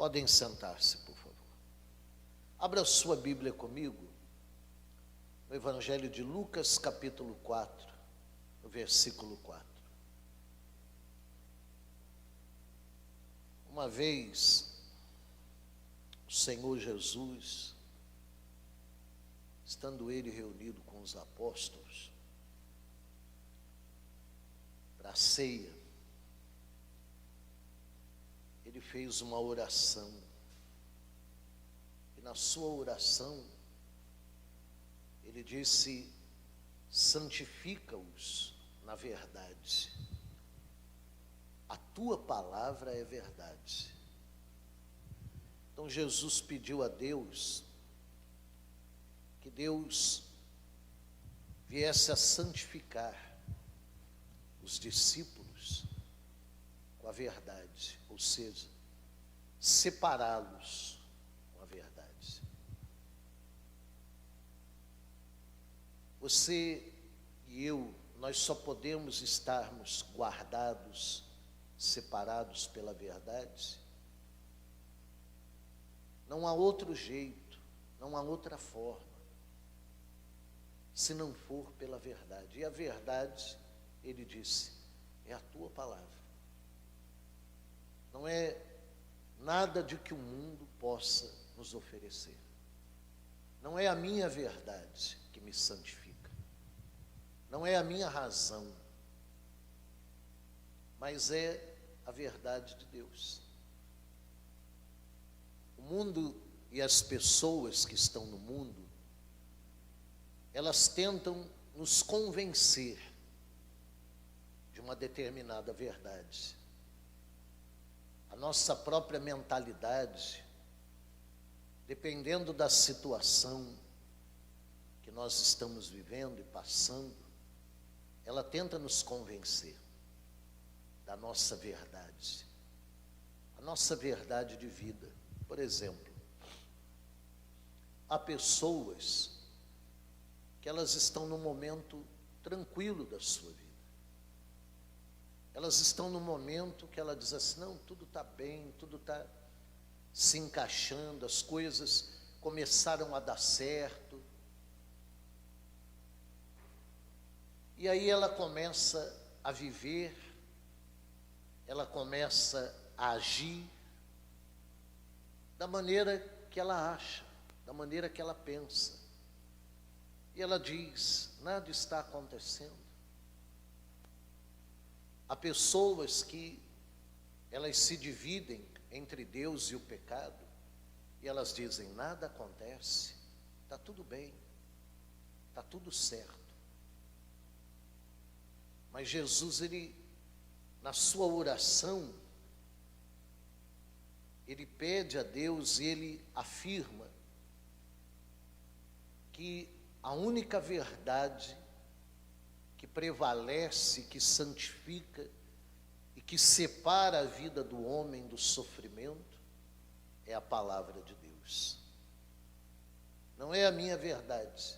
Podem sentar-se, por favor. Abra sua Bíblia comigo, no Evangelho de Lucas, capítulo 4, no versículo 4. Uma vez, o Senhor Jesus, estando ele reunido com os apóstolos, para a ceia, ele fez uma oração, e na sua oração, ele disse: santifica-os na verdade, a tua palavra é verdade. Então Jesus pediu a Deus, que Deus viesse a santificar os discípulos com a verdade, ou seja, separá-los com a verdade. Você e eu, nós só podemos estarmos guardados, separados pela verdade. Não há outro jeito, não há outra forma, se não for pela verdade. E a verdade, ele disse, é a tua palavra. Não é nada de que o mundo possa nos oferecer. Não é a minha verdade que me santifica. Não é a minha razão. Mas é a verdade de Deus. O mundo e as pessoas que estão no mundo, elas tentam nos convencer de uma determinada verdade. A nossa própria mentalidade, dependendo da situação que nós estamos vivendo e passando, ela tenta nos convencer da nossa verdade, a nossa verdade de vida. Por exemplo, há pessoas que elas estão num momento tranquilo da sua vida. Elas estão num momento que ela diz assim, não, tudo está bem, tudo está se encaixando, as coisas começaram a dar certo. E aí ela começa a viver, ela começa a agir da maneira que ela acha, da maneira que ela pensa. E ela diz, nada está acontecendo. Há pessoas que elas se dividem entre Deus e o pecado, e elas dizem, nada acontece, está tudo bem, está tudo certo. Mas Jesus, ele, na sua oração, ele pede a Deus e ele afirma que a única verdade que prevalece, que santifica e que separa a vida do homem do sofrimento é a palavra de Deus. Não é a minha verdade.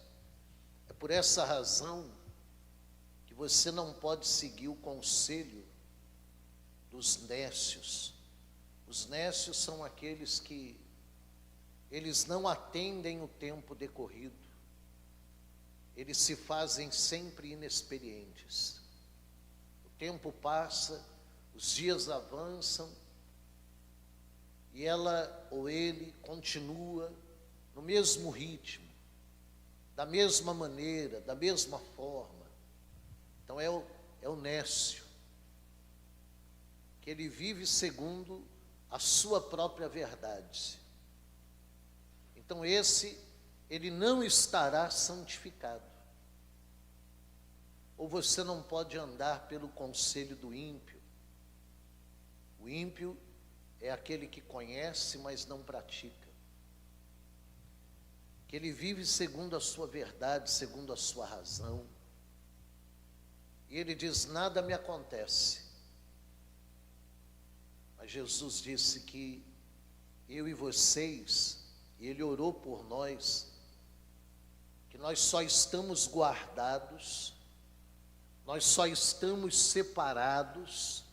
É por essa razão que você não pode seguir o conselho dos nécios. Os nécios são aqueles que eles não atendem o tempo decorrido. Eles se fazem sempre inexperientes. O tempo passa, os dias avançam, e ela ou ele continua no mesmo ritmo, da mesma maneira, da mesma forma. Então é o nécio, que ele vive segundo a sua própria verdade. Então ele não estará santificado. Ou você não pode andar pelo conselho do ímpio. O ímpio é aquele que conhece, mas não pratica. Que ele vive segundo a sua verdade, segundo a sua razão. E ele diz, nada me acontece. Mas Jesus disse que eu e vocês, e ele orou por nós, que nós só estamos guardados, nós só estamos separados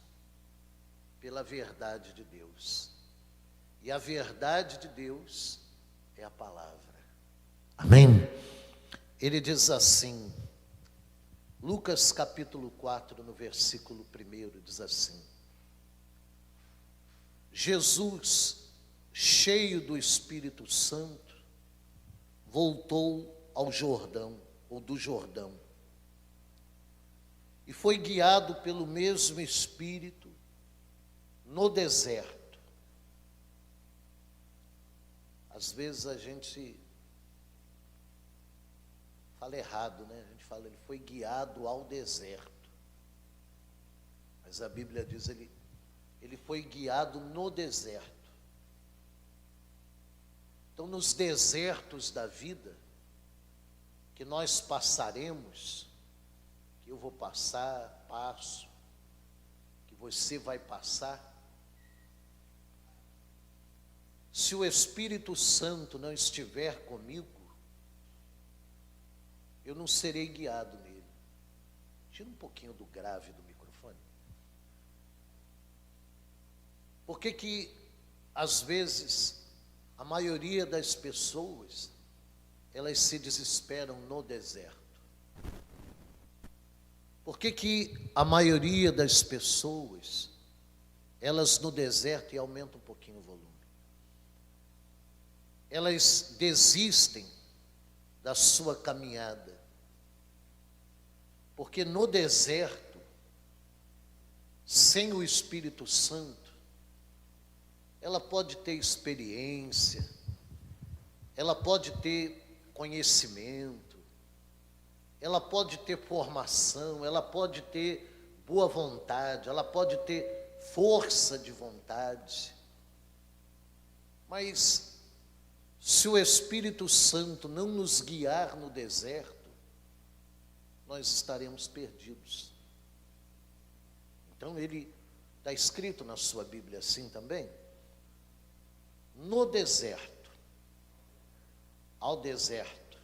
pela verdade de Deus. E a verdade de Deus é a palavra. Amém? Ele diz assim, Lucas capítulo 4, no versículo 1, diz assim: Jesus, cheio do Espírito Santo, voltou ao Jordão, ou do Jordão, e foi guiado pelo mesmo Espírito no deserto. Às vezes a gente fala errado, né? A gente fala, ele foi guiado ao deserto. Mas a Bíblia diz, ele foi guiado no deserto. Então, nos desertos da vida, que nós passaremos, que eu vou passar, passo, que você vai passar, se o Espírito Santo não estiver comigo, eu não serei guiado nele. Tira um pouquinho do grave do microfone. Por que às vezes, a maioria das pessoas, elas se desesperam no deserto? Por que a maioria das pessoas, elas no deserto, e aumenta um pouquinho o volume, elas desistem da sua caminhada? Porque no deserto, sem o Espírito Santo, ela pode ter experiência, ela pode ter conhecimento, ela pode ter formação, ela pode ter boa vontade, ela pode ter força de vontade, mas se o Espírito Santo não nos guiar no deserto, nós estaremos perdidos. Então ele está escrito na sua Bíblia assim também, no deserto, ao deserto.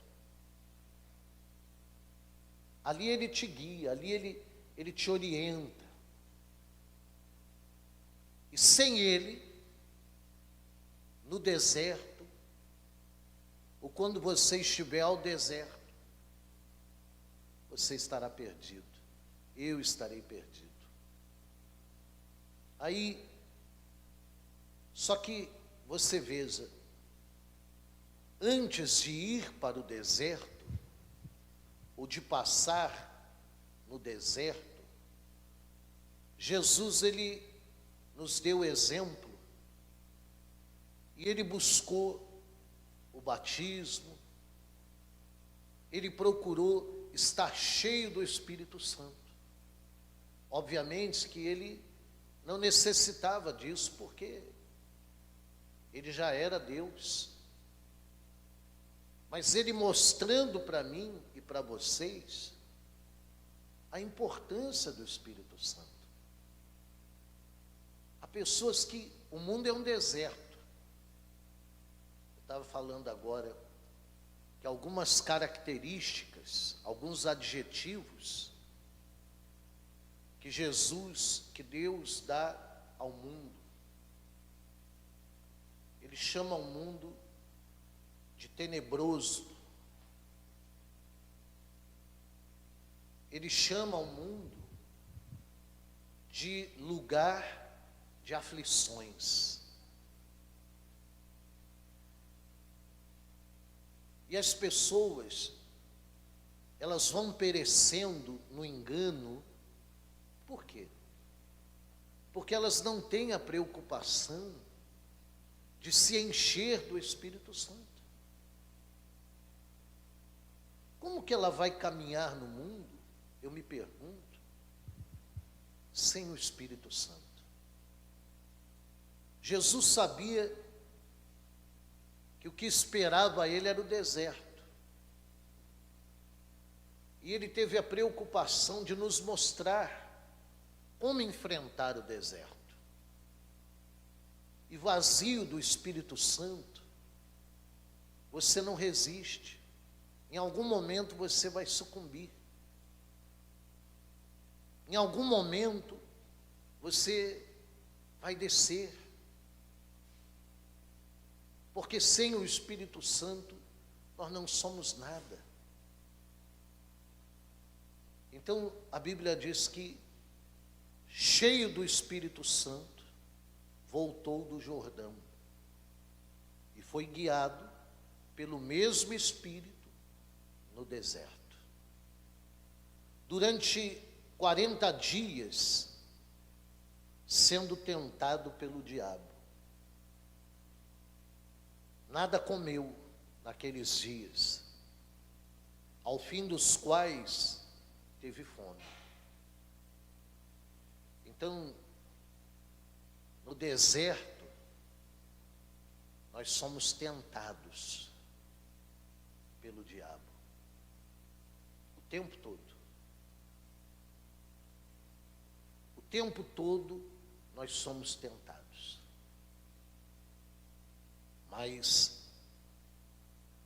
Ali ele te guia, ali ele te orienta. E sem ele, no deserto, ou quando você estiver ao deserto, você estará perdido, eu estarei perdido. Aí, só que você veja, antes de ir para o deserto, ou de passar no deserto, Jesus, ele nos deu exemplo, e ele buscou o batismo, ele procurou estar cheio do Espírito Santo. Obviamente que ele não necessitava disso, porque ele já era Deus. Mas ele mostrando para mim e para vocês a importância do Espírito Santo. Há pessoas que o mundo é um deserto. Estava falando agora que algumas características, alguns adjetivos que Jesus, que Deus dá ao mundo, ele chama o mundo de tenebroso, ele chama o mundo de lugar de aflições. E as pessoas, elas vão perecendo no engano. Por quê? Porque elas não têm a preocupação de se encher do Espírito Santo. Como que ela vai caminhar no mundo, eu me pergunto, sem o Espírito Santo? Jesus sabia que o que esperava a ele era o deserto. E ele teve a preocupação de nos mostrar como enfrentar o deserto. E vazio do Espírito Santo, você não resiste. Em algum momento você vai sucumbir. Em algum momento você vai descer. Porque sem o Espírito Santo, nós não somos nada. Então, a Bíblia diz que, cheio do Espírito Santo, voltou do Jordão e foi guiado pelo mesmo Espírito no deserto. Durante 40 dias, sendo tentado pelo diabo. Nada comeu naqueles dias, ao fim dos quais teve fome. Então, no deserto, nós somos tentados pelo diabo o tempo todo. O tempo todo nós somos tentados. Mas,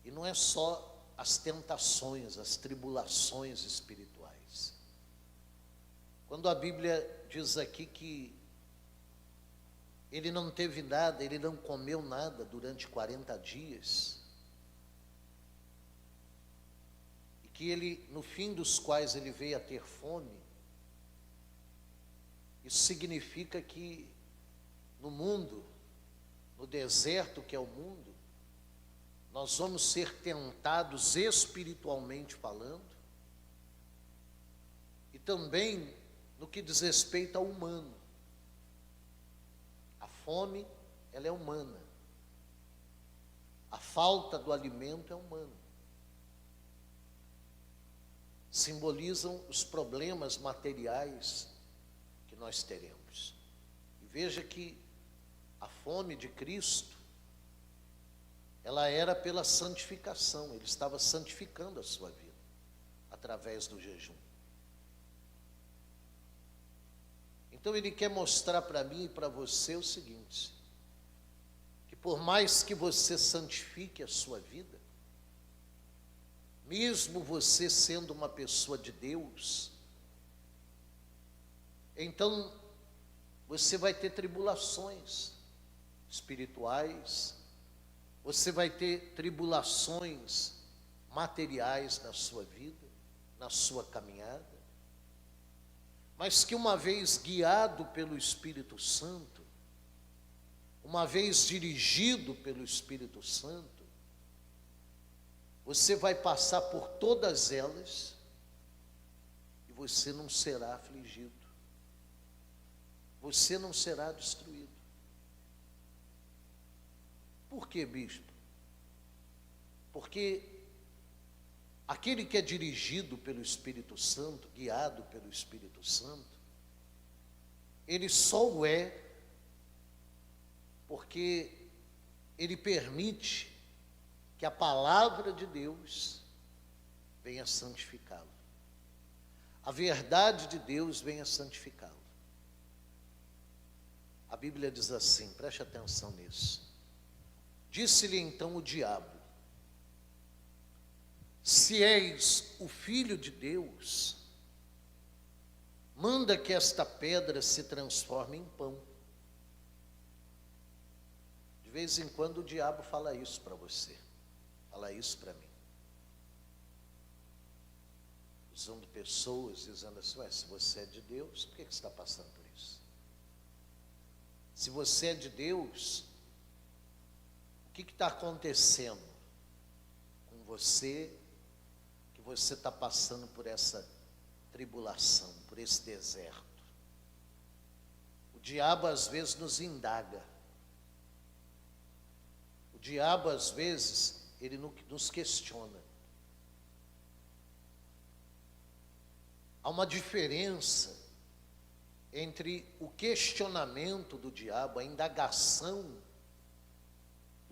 e não é só as tentações, as tribulações espirituais. Quando a Bíblia diz aqui que ele não teve nada, ele não comeu nada durante 40 dias, e que ele, no fim dos quais ele veio a ter fome, isso significa que no mundo, no deserto que é o mundo, nós vamos ser tentados espiritualmente falando, e também no que diz respeito ao humano. A fome, ela é humana. A falta do alimento é humana. Simbolizam os problemas materiais que nós teremos. E veja que a fome de Cristo, ela era pela santificação. Ele estava santificando a sua vida através do jejum. Então ele quer mostrar para mim e para você o seguinte: que por mais que você santifique a sua vida, mesmo você sendo uma pessoa de Deus, então você vai ter tribulações espirituais, você vai ter tribulações materiais na sua vida, na sua caminhada, mas que uma vez guiado pelo Espírito Santo, uma vez dirigido pelo Espírito Santo, você vai passar por todas elas e você não será afligido, você não será destruído. Por quê, bispo? Porque aquele que é dirigido pelo Espírito Santo, guiado pelo Espírito Santo, ele só o é porque ele permite que a palavra de Deus venha santificá-lo. A verdade de Deus venha santificá-lo. A Bíblia diz assim, preste atenção nisso. Disse-lhe então o diabo: se és o Filho de Deus, manda que esta pedra se transforme em pão. De vez em quando o diabo fala isso para você, fala isso para mim. Usando pessoas, dizendo assim: ué, se você é de Deus, por que você está passando por isso? Se você é de Deus, o que está acontecendo com você, que você está passando por essa tribulação, por esse deserto? O diabo às vezes nos indaga. O diabo às vezes, ele nos questiona. Há uma diferença entre o questionamento do diabo, a indagação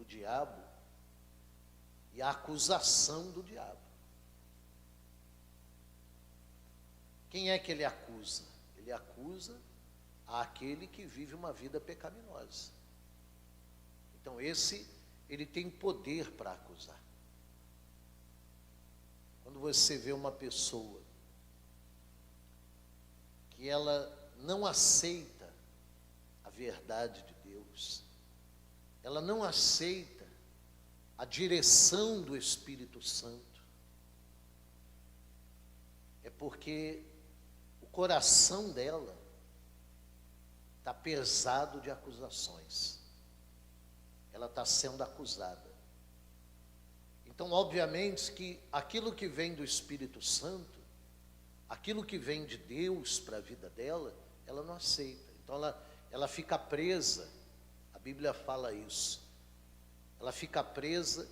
do diabo e a acusação do diabo. Quem é que ele acusa? Ele acusa aquele que vive uma vida pecaminosa. Então ele tem poder para acusar. Quando você vê uma pessoa que ela não aceita a verdade de Deus, ela não aceita a direção do Espírito Santo, é porque o coração dela está pesado de acusações. Ela está sendo acusada. Então, obviamente que aquilo que vem do Espírito Santo, aquilo que vem de Deus para a vida dela, ela não aceita. Então, ela fica presa, a Bíblia fala isso, ela fica presa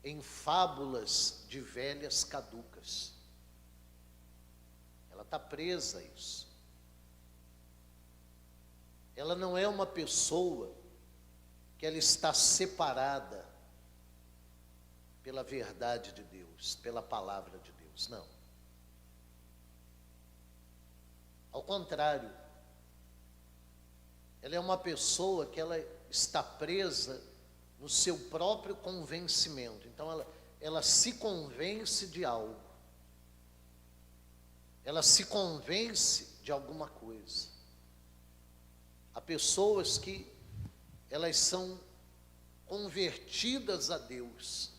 em fábulas de velhas caducas. Ela está presa a isso. Ela não é uma pessoa que ela está separada pela verdade de Deus, pela palavra de Deus, não. Ao contrário, ela é uma pessoa que ela está presa no seu próprio convencimento. Então ela se convence de algo. Ela se convence de alguma coisa. Há pessoas que elas são convertidas a Deus,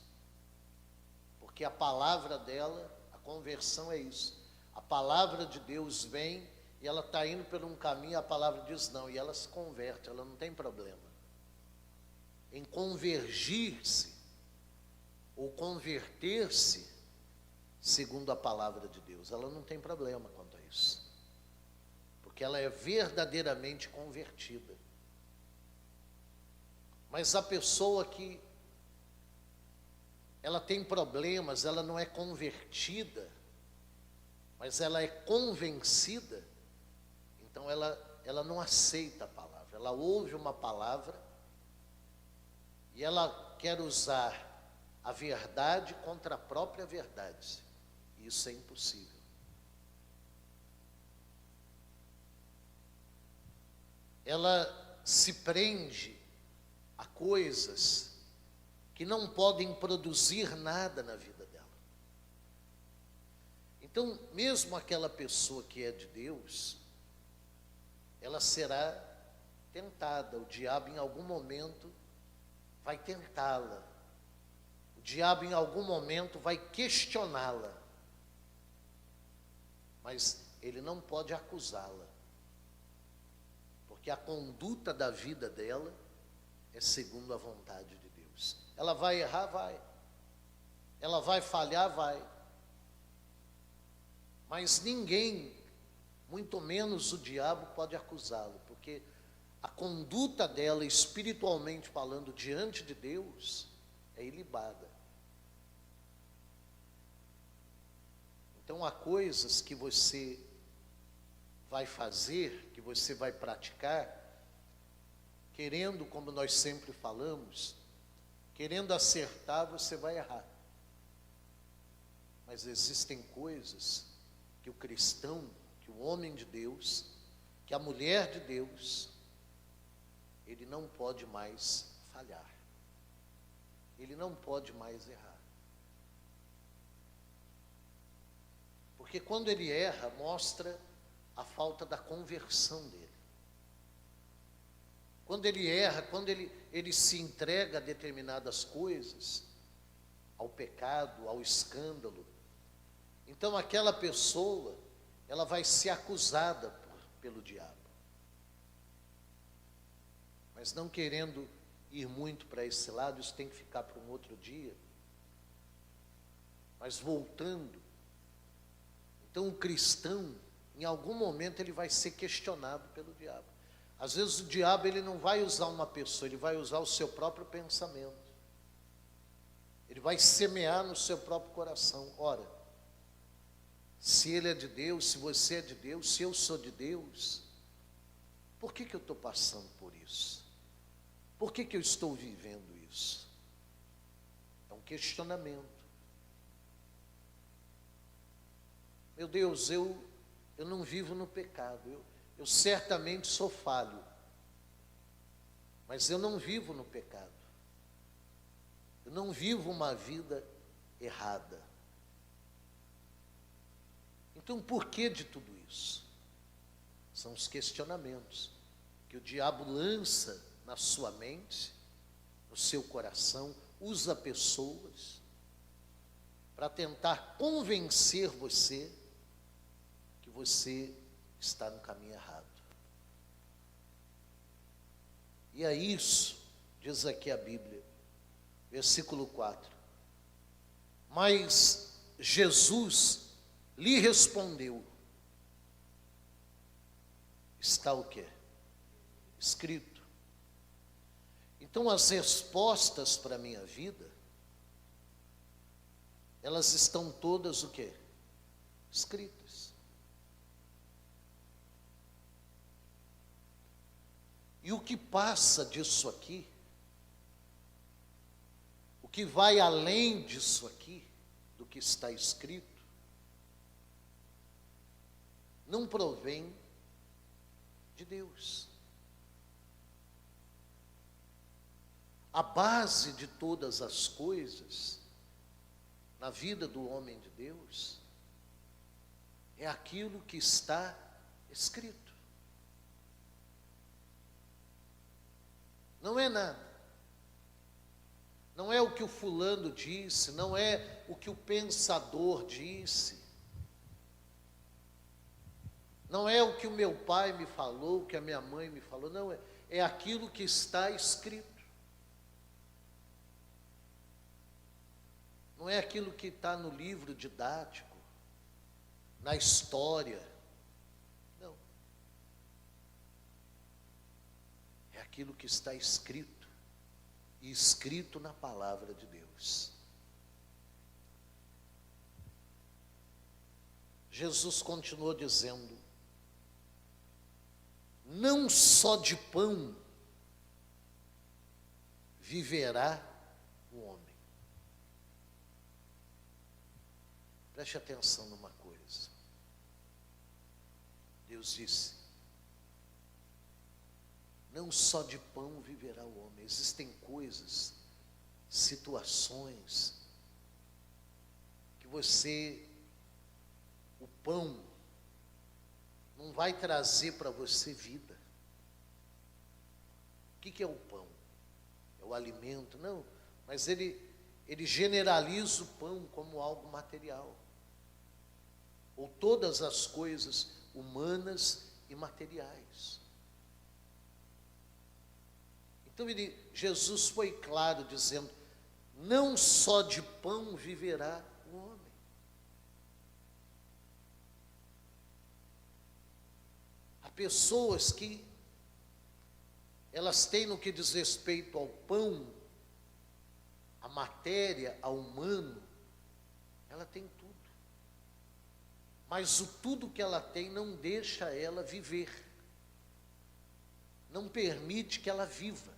porque a palavra dela, a conversão é isso. A palavra de Deus vem e ela está indo por um caminho, a palavra diz não, e ela se converte, ela não tem problema em convergir-se ou converter-se segundo a palavra de Deus. Ela não tem problema quanto a isso, porque ela é verdadeiramente convertida. Mas a pessoa que ela tem problemas, ela não é convertida, mas ela é convencida, então ela não aceita a palavra. Ela ouve uma palavra e ela quer usar a verdade contra a própria verdade. Isso é impossível. Ela se prende a coisas que não podem produzir nada na vida dela. Então, mesmo aquela pessoa que é de Deus, ela será tentada. O diabo em algum momento vai tentá-la. O diabo em algum momento vai questioná-la. Mas ele não pode acusá-la, porque a conduta da vida dela é segundo a vontade de Deus. Ela vai errar? Vai. Ela vai falhar? Vai. Mas ninguém, muito menos o diabo, pode acusá-lo, porque a conduta dela, espiritualmente falando, diante de Deus, é ilibada. Então, há coisas que você vai fazer, que você vai praticar, querendo, como nós sempre falamos, querendo acertar, você vai errar. Mas existem coisas que o cristão, que o homem de Deus, que a mulher de Deus, ele não pode mais falhar. Ele não pode mais errar. Porque quando ele erra, mostra a falta da conversão dele. Quando ele erra, quando ele se entrega a determinadas coisas, ao pecado, ao escândalo, então aquela pessoa, ela vai ser acusada pelo diabo. Mas não querendo ir muito para esse lado, isso tem que ficar para um outro dia. Mas voltando, então o cristão, em algum momento ele vai ser questionado pelo diabo. Às vezes o diabo ele não vai usar uma pessoa, ele vai usar o seu próprio pensamento. Ele vai semear no seu próprio coração. Ora, se ele é de Deus, se você é de Deus, se eu sou de Deus, por que eu estou passando por isso? Por que eu estou vivendo isso? É um questionamento. Meu Deus, eu não vivo no pecado, eu certamente sou falho, mas eu não vivo no pecado. Eu não vivo uma vida errada. Então, por que de tudo isso? São os questionamentos que o diabo lança na sua mente, no seu coração, usa pessoas para tentar convencer você que você está no caminho errado. E é isso, diz aqui a Bíblia, versículo 4. Mas Jesus lhe respondeu, está o quê? Escrito. Então as respostas para a minha vida, elas estão todas o quê? Escritas. E o que passa disso aqui, o que vai além disso aqui, do que está escrito, não provém de Deus. A base de todas as coisas na vida do homem de Deus é aquilo que está escrito. Não é nada. Não é o que o fulano disse, não é o que o pensador disse. Não é o que o meu pai me falou, o que a minha mãe me falou, não, é aquilo que está escrito. Não é aquilo que está no livro didático, na história. Não. É aquilo que está escrito, e escrito na palavra de Deus. Jesus continuou dizendo, não só de pão viverá o homem. Preste atenção numa coisa. Deus disse, não só de pão viverá o homem. Existem coisas, situações, que o pão, não vai trazer para você vida. O que é o pão? É o alimento? Não, mas ele generaliza o pão como algo material. Ou todas as coisas humanas e materiais. Então Jesus foi claro dizendo, não só de pão viverá o homem. Há pessoas que elas têm no que diz respeito ao pão, à matéria, ao humano, ela tem tudo. Mas o tudo que ela tem não deixa ela viver. Não permite que ela viva.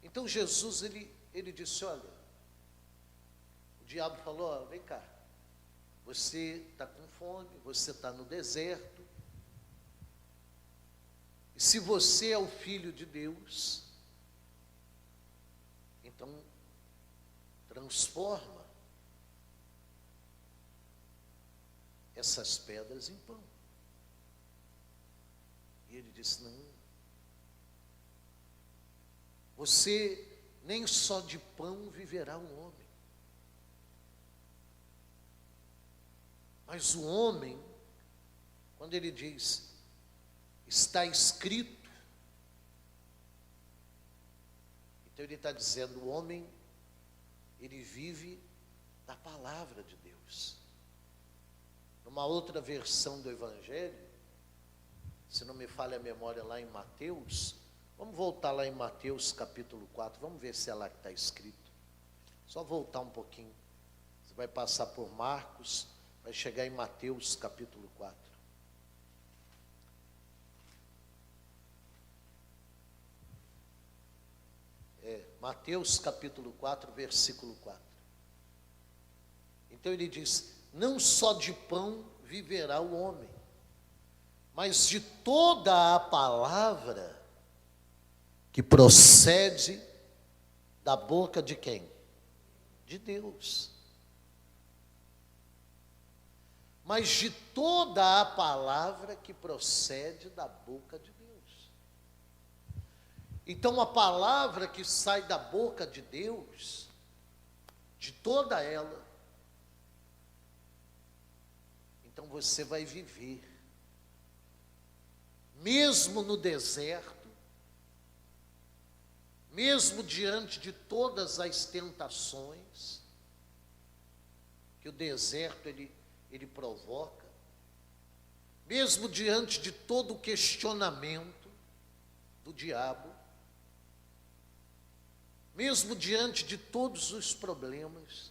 Então Jesus, ele disse, olha, o diabo falou, ó, vem cá, você está com fome, você está no deserto, e se você é o Filho de Deus, então transforma essas pedras em pão. E ele disse, não, você nem só de pão viverá o homem, mas o homem, quando ele diz, está escrito, então ele está dizendo, o homem, ele vive da palavra de Deus. Numa outra versão do Evangelho, se não me falha a memória lá em Mateus, vamos voltar lá em Mateus capítulo 4, vamos ver se é lá que está escrito. Só voltar um pouquinho. Você vai passar por Marcos, vai chegar em Mateus capítulo 4. Mateus capítulo 4, versículo 4. Então ele diz, não só de pão viverá o homem, mas de toda a palavra que procede da boca de quem? De Deus. Mas de toda a palavra que procede da boca de Deus. Então a palavra que sai da boca de Deus, de toda ela, então você vai viver, mesmo no deserto, mesmo diante de todas as tentações que o deserto ele provoca, mesmo diante de todo o questionamento do diabo, mesmo diante de todos os problemas,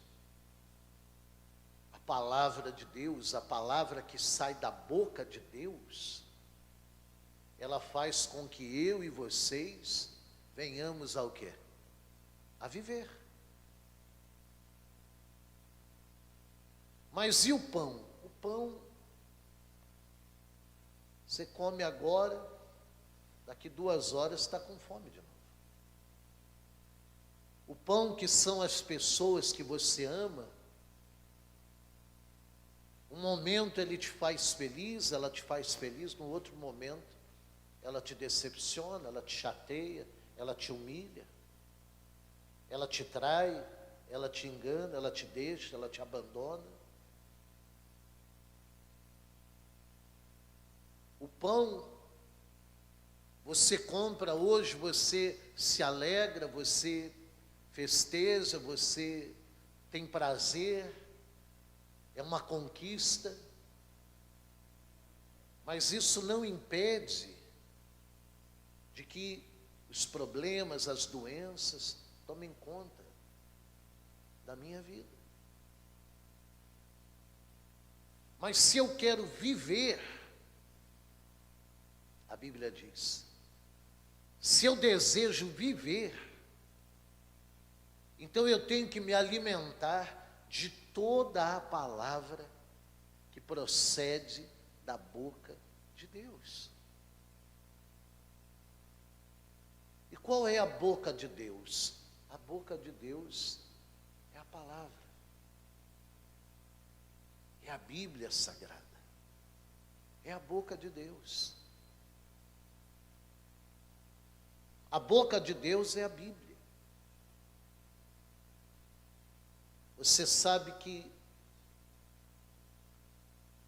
a palavra de Deus, a palavra que sai da boca de Deus, ela faz com que eu e vocês venhamos ao quê? A viver. Mas e o pão? O pão, você come agora, daqui 2 horas está com fome de novo. O pão que são as pessoas que você ama, um momento ele te faz feliz, ela te faz feliz, no outro momento ela te decepciona, ela te chateia, ela te humilha, ela te trai, ela te engana, ela te deixa, ela te abandona. O pão, você compra hoje, você se alegra, você festeja, você tem prazer, é uma conquista, mas isso não impede de que os problemas, as doenças tomem conta da minha vida. Mas se eu quero viver, a Bíblia diz, se eu desejo viver, então eu tenho que me alimentar de toda a palavra que procede da boca de Deus. E qual é a boca de Deus? A boca de Deus é a palavra, é a Bíblia Sagrada, é a boca de Deus. A boca de Deus é a Bíblia. Você sabe que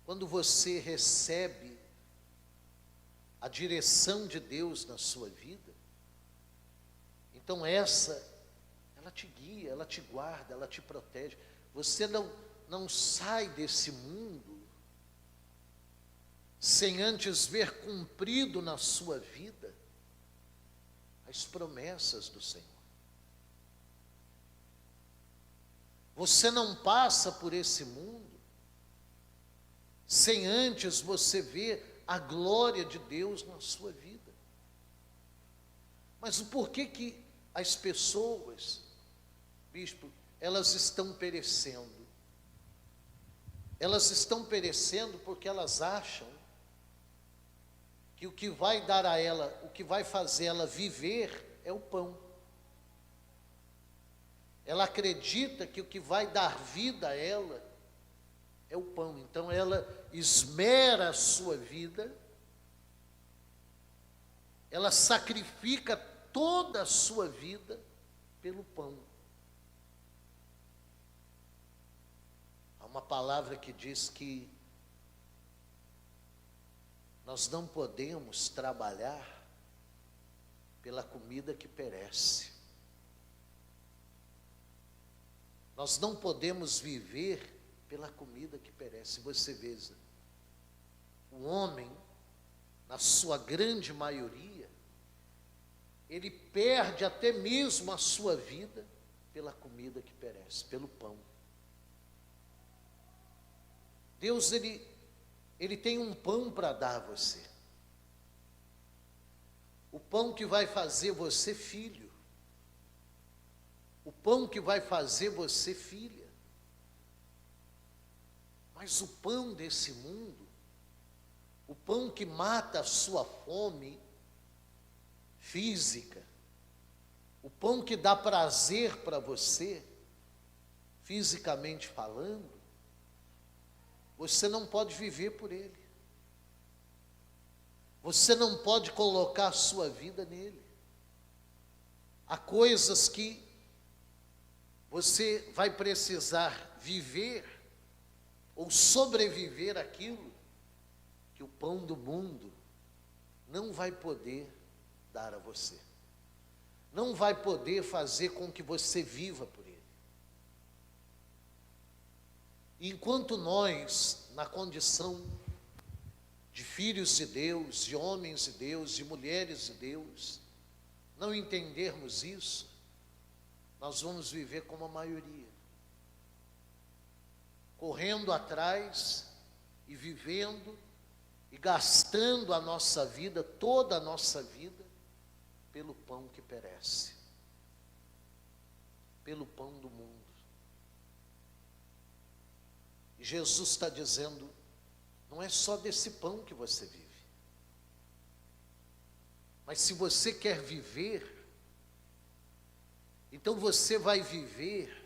quando você recebe a direção de Deus na sua vida, então ela te guia, ela te guarda, ela te protege. Você não sai desse mundo sem antes ver cumprido na sua vida as promessas do Senhor. Você não passa por esse mundo sem antes você ver a glória de Deus na sua vida. Mas o porquê que as pessoas, bispo, elas estão perecendo? Elas estão perecendo porque elas acham que o que vai dar a ela, o que vai fazer ela viver é o pão. Ela acredita que o que vai dar vida a ela é o pão. Então ela esmera a sua vida, ela sacrifica toda a sua vida pelo pão. Há uma palavra que diz que nós não podemos trabalhar pela comida que perece. Nós não podemos viver pela comida que perece. Você veja, o homem, na sua grande maioria, ele perde até mesmo a sua vida pela comida que perece, pelo pão. Deus, ele tem um pão para dar a você. O pão que vai fazer você filho. O pão que vai fazer você filha. Mas o pão desse mundo, o pão que mata a sua fome física, o pão que dá prazer para você, fisicamente falando, você não pode viver por ele. Você não pode colocar a sua vida nele. Há coisas que você vai precisar viver ou sobreviver àquilo que o pão do mundo não vai poder dar a você. Não vai poder fazer com que você viva por ele. Enquanto nós, na condição de filhos de Deus, de homens de Deus, de mulheres de Deus, não entendermos isso, nós vamos viver como a maioria, correndo atrás e vivendo e gastando a nossa vida, toda a nossa vida, pelo pão que perece, pelo pão do mundo. E Jesus está dizendo, não é só desse pão que você vive, mas se você quer viver, então você vai viver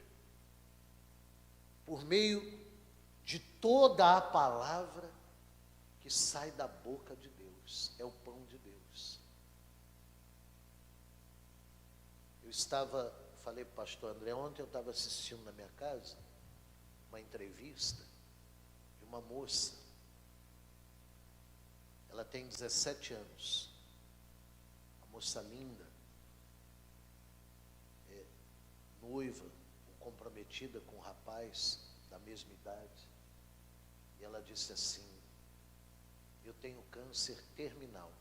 por meio de toda a palavra que sai da boca de Deus, é o pão de Deus. Falei para o pastor André, ontem eu estava assistindo na minha casa uma entrevista de uma moça, ela tem 17 anos, uma moça linda, noiva, comprometida com um rapaz da mesma idade, e ela disse assim, eu tenho câncer terminal.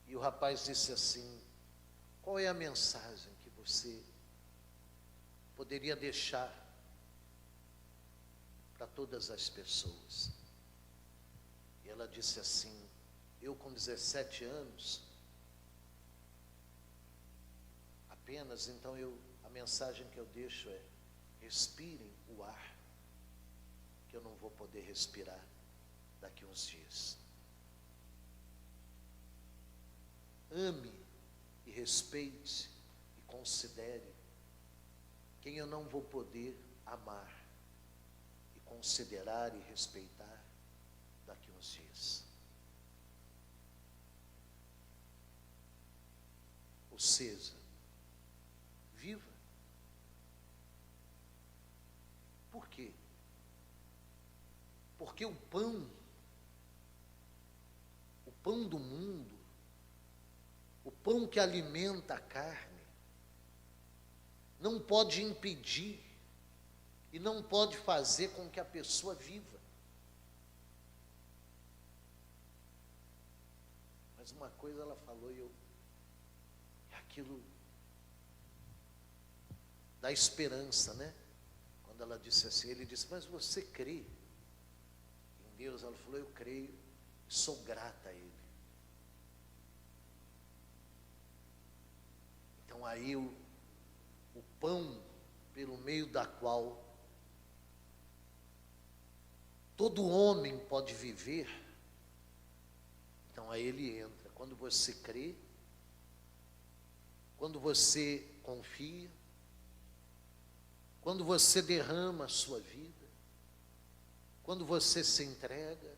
E o rapaz disse assim, qual é a mensagem que você poderia deixar para todas as pessoas? E ela disse assim, eu com 17 anos, apenas, então a mensagem que eu deixo é, respirem o ar, que eu não vou poder respirar daqui uns dias. Ame e respeite e considere quem eu não vou poder amar e considerar e respeitar daqui uns dias. Ou seja, viva. Por quê? Porque o pão do mundo, o pão que alimenta a carne, não pode impedir e não pode fazer com que a pessoa viva. Mas uma coisa ela falou e aquilo dá esperança, né? Quando ela disse assim, ele disse, mas você crê em Deus? Ela falou, eu creio, sou grata a Ele. Então aí o pão pelo meio da qual todo homem pode viver, então aí ele entra. Quando você crê, quando você confia, quando você derrama a sua vida, quando você se entrega.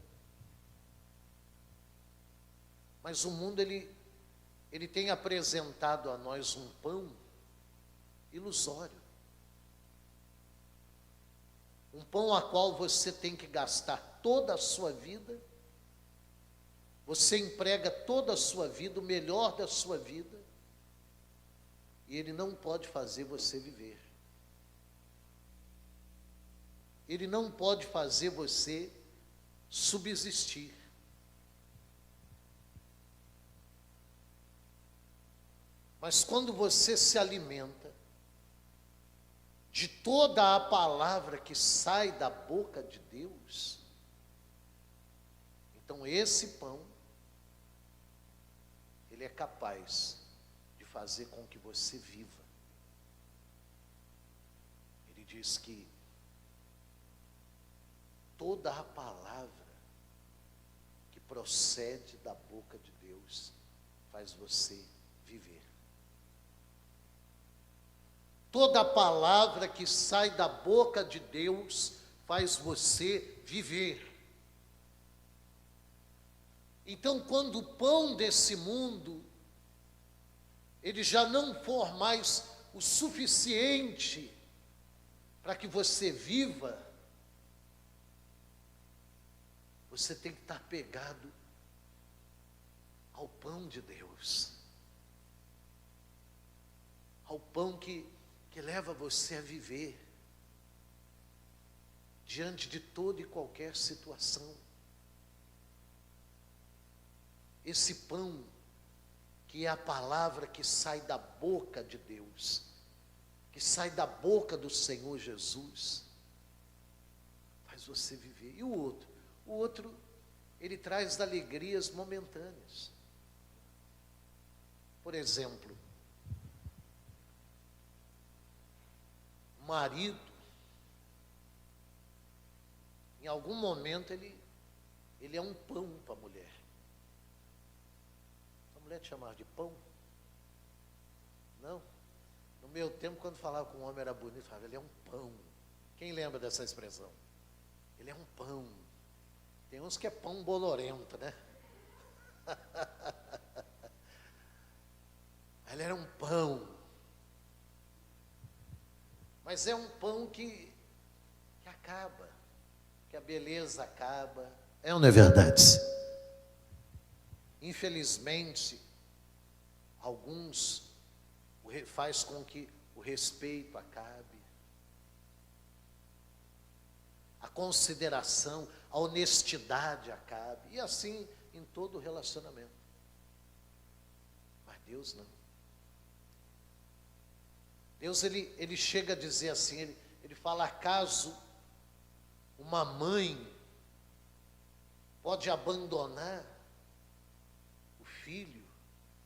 Mas o mundo, ele tem apresentado a nós um pão ilusório. Um pão a qual você tem que gastar toda a sua vida, você emprega toda a sua vida, o melhor da sua vida, e ele não pode fazer você viver. Ele não pode fazer você subsistir. Mas quando você se alimenta de toda a palavra que sai da boca de Deus, então esse pão, ele é capaz de fazer com que você viva. Ele diz que toda a palavra que procede da boca de Deus faz você viver. Toda palavra que sai da boca de Deus faz você viver. Então, quando o pão desse mundo, ele já não for mais o suficiente para que você viva, você tem que estar pegado ao pão de Deus, ao pão que leva você a viver diante de toda e qualquer situação. Esse pão que é a palavra que sai da boca de Deus, que sai da boca do Senhor Jesus, faz você viver. E o outro? O outro, ele traz alegrias momentâneas. Por exemplo, o marido, em algum momento ele é um pão para a mulher. A mulher te chamava de pão? Não. No meu tempo, quando falava com um homem era bonito, falava, ele é um pão. Quem lembra dessa expressão? Ele é um pão. Tem uns que é pão bolorento, né? Ele era um pão. Mas é um pão que acaba, que a beleza acaba. É ou não é verdade? Infelizmente, alguns faz com que o respeito acabe, a consideração, a honestidade acabe, e assim em todo o relacionamento. Mas Deus não. Deus, ele chega a dizer assim, ele fala, acaso uma mãe pode abandonar o filho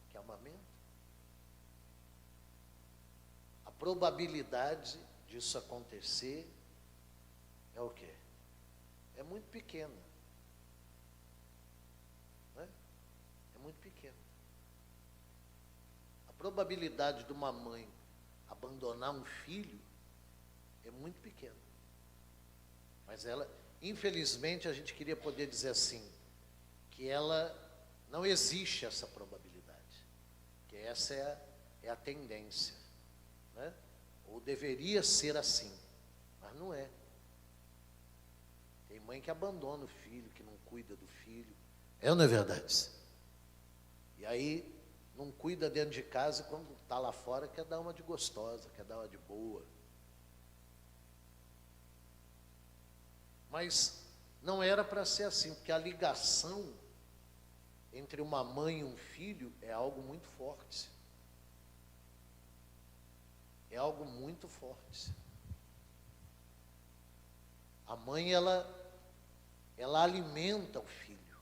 que amamenta? A probabilidade disso acontecer é o quê? É muito pequena. Não é? É muito pequena. A probabilidade de uma mãe abandonar um filho é muito pequena. Mas ela, infelizmente, a gente queria poder dizer assim, que ela não existe essa probabilidade, que essa é a tendência, né? Ou deveria ser assim, mas não é. Tem mãe que abandona o filho, que não cuida do filho, é ou não é verdade? E aí não cuida dentro de casa e quando está lá fora quer dar uma de gostosa, quer dar uma de boa. Mas não era para ser assim, porque a ligação entre uma mãe e um filho é algo muito forte. É algo muito forte. A mãe, ela alimenta o filho.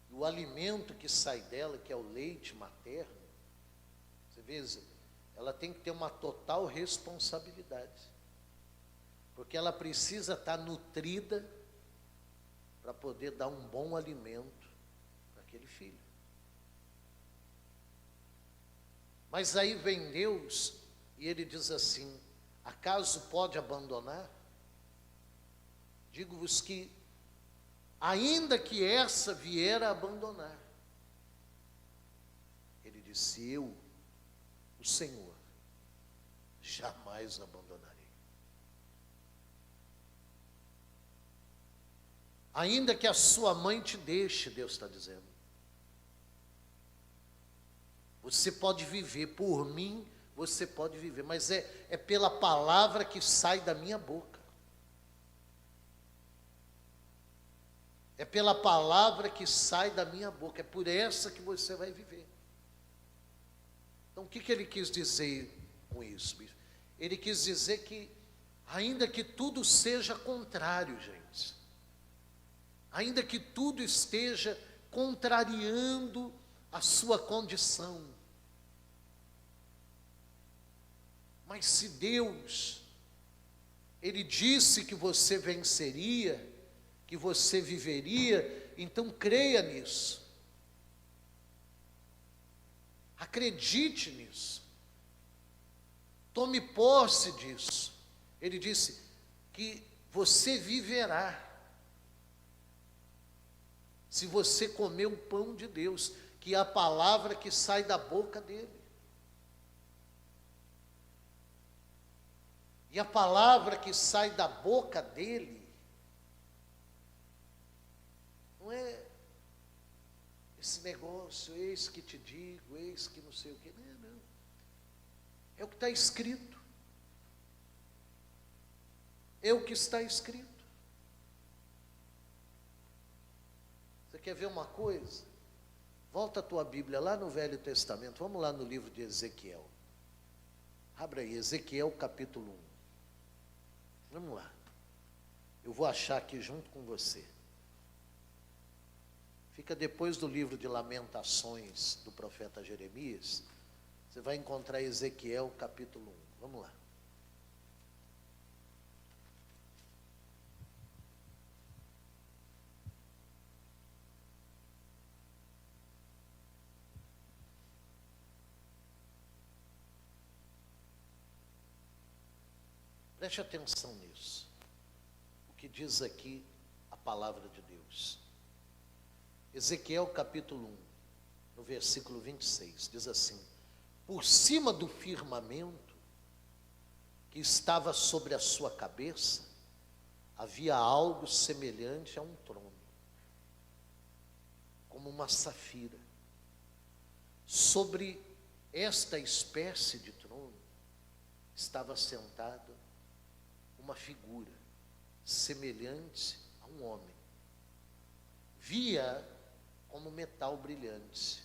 E o alimento que sai dela, que é o leite materno, você vê, ela tem que ter uma total responsabilidade. Porque ela precisa estar nutrida para poder dar um bom alimento para aquele filho. Mas aí vem Deus e ele diz assim, acaso pode abandonar? Digo-vos que, ainda que essa vier a abandonar, ele disse, eu, o Senhor, jamais o abandonarei. Ainda que a sua mãe te deixe, Deus está dizendo, você pode viver, por mim, você pode viver, mas é pela palavra que sai da minha boca. É pela palavra que sai da minha boca, é por essa que você vai viver. Então, o que ele quis dizer com isso? Ele quis dizer que, ainda que tudo seja contrário, gente, ainda que tudo esteja contrariando a sua condição, mas se Deus, ele disse que você venceria, que você viveria, então creia nisso. Acredite nisso. Tome posse disso. Ele disse que você viverá. se você comer o pão de Deus, que é a palavra que sai da boca dele. E a palavra que sai da boca dele não é esse negócio, eis que te digo, eis que não sei o que, não. É o que está escrito. É o que está escrito. Você quer ver uma coisa? Volta a tua Bíblia lá no Velho Testamento, vamos lá no livro de Ezequiel. Abra aí, Ezequiel capítulo 1. Vamos lá. Eu vou achar aqui junto com você. Fica depois do livro de Lamentações do profeta Jeremias. Você vai encontrar Ezequiel capítulo 1. Vamos lá. Preste atenção nisso. O que diz aqui a palavra de Deus. Ezequiel capítulo 1, no versículo 26, diz assim: por cima do firmamento que estava sobre a sua cabeça, havia algo semelhante a um trono, como uma safira. Sobre esta espécie de trono estava sentado uma figura semelhante a um homem. Via como metal brilhante,